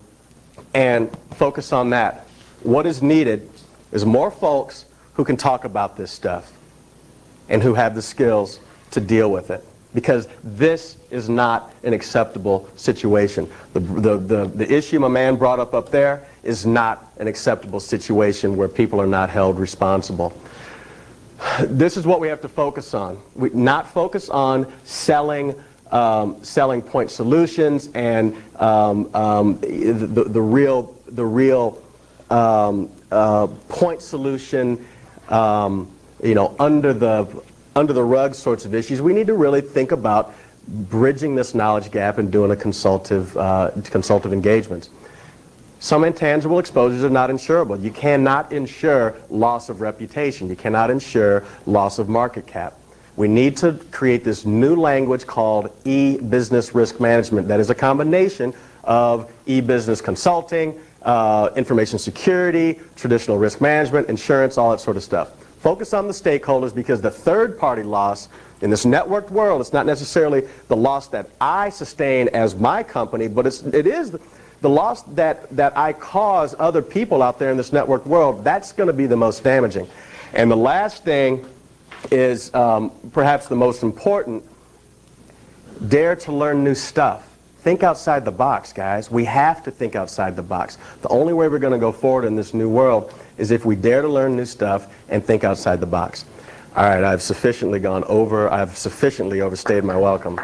and focus on that. What is needed is more folks who can talk about this stuff and who have the skills to deal with it. Because this is not an acceptable situation. The issue my man brought up there is not an acceptable situation where people are not held responsible. This is what we have to focus on. We not focus on selling point solutions and the real point solution, under the rug sorts of issues. We need to really think about bridging this knowledge gap and doing a consultative engagements. Some intangible exposures are not insurable. You cannot insure loss of reputation. You cannot insure loss of market cap. We need to create this new language called e-business risk management that is a combination of e-business consulting, information security, traditional risk management, insurance, all that sort of stuff. Focus on the stakeholders, because the third-party loss in this networked world, it's not necessarily the loss that I sustain as my company, but it is the loss that I cause other people out there in this networked world. That's going to be the most damaging. And the last thing is perhaps the most important. Dare to learn new stuff. Think outside the box, guys. We have to think outside the box. The only way we're going to go forward in this new world is if we dare to learn new stuff and think outside the box. All right, I've sufficiently overstayed my welcome.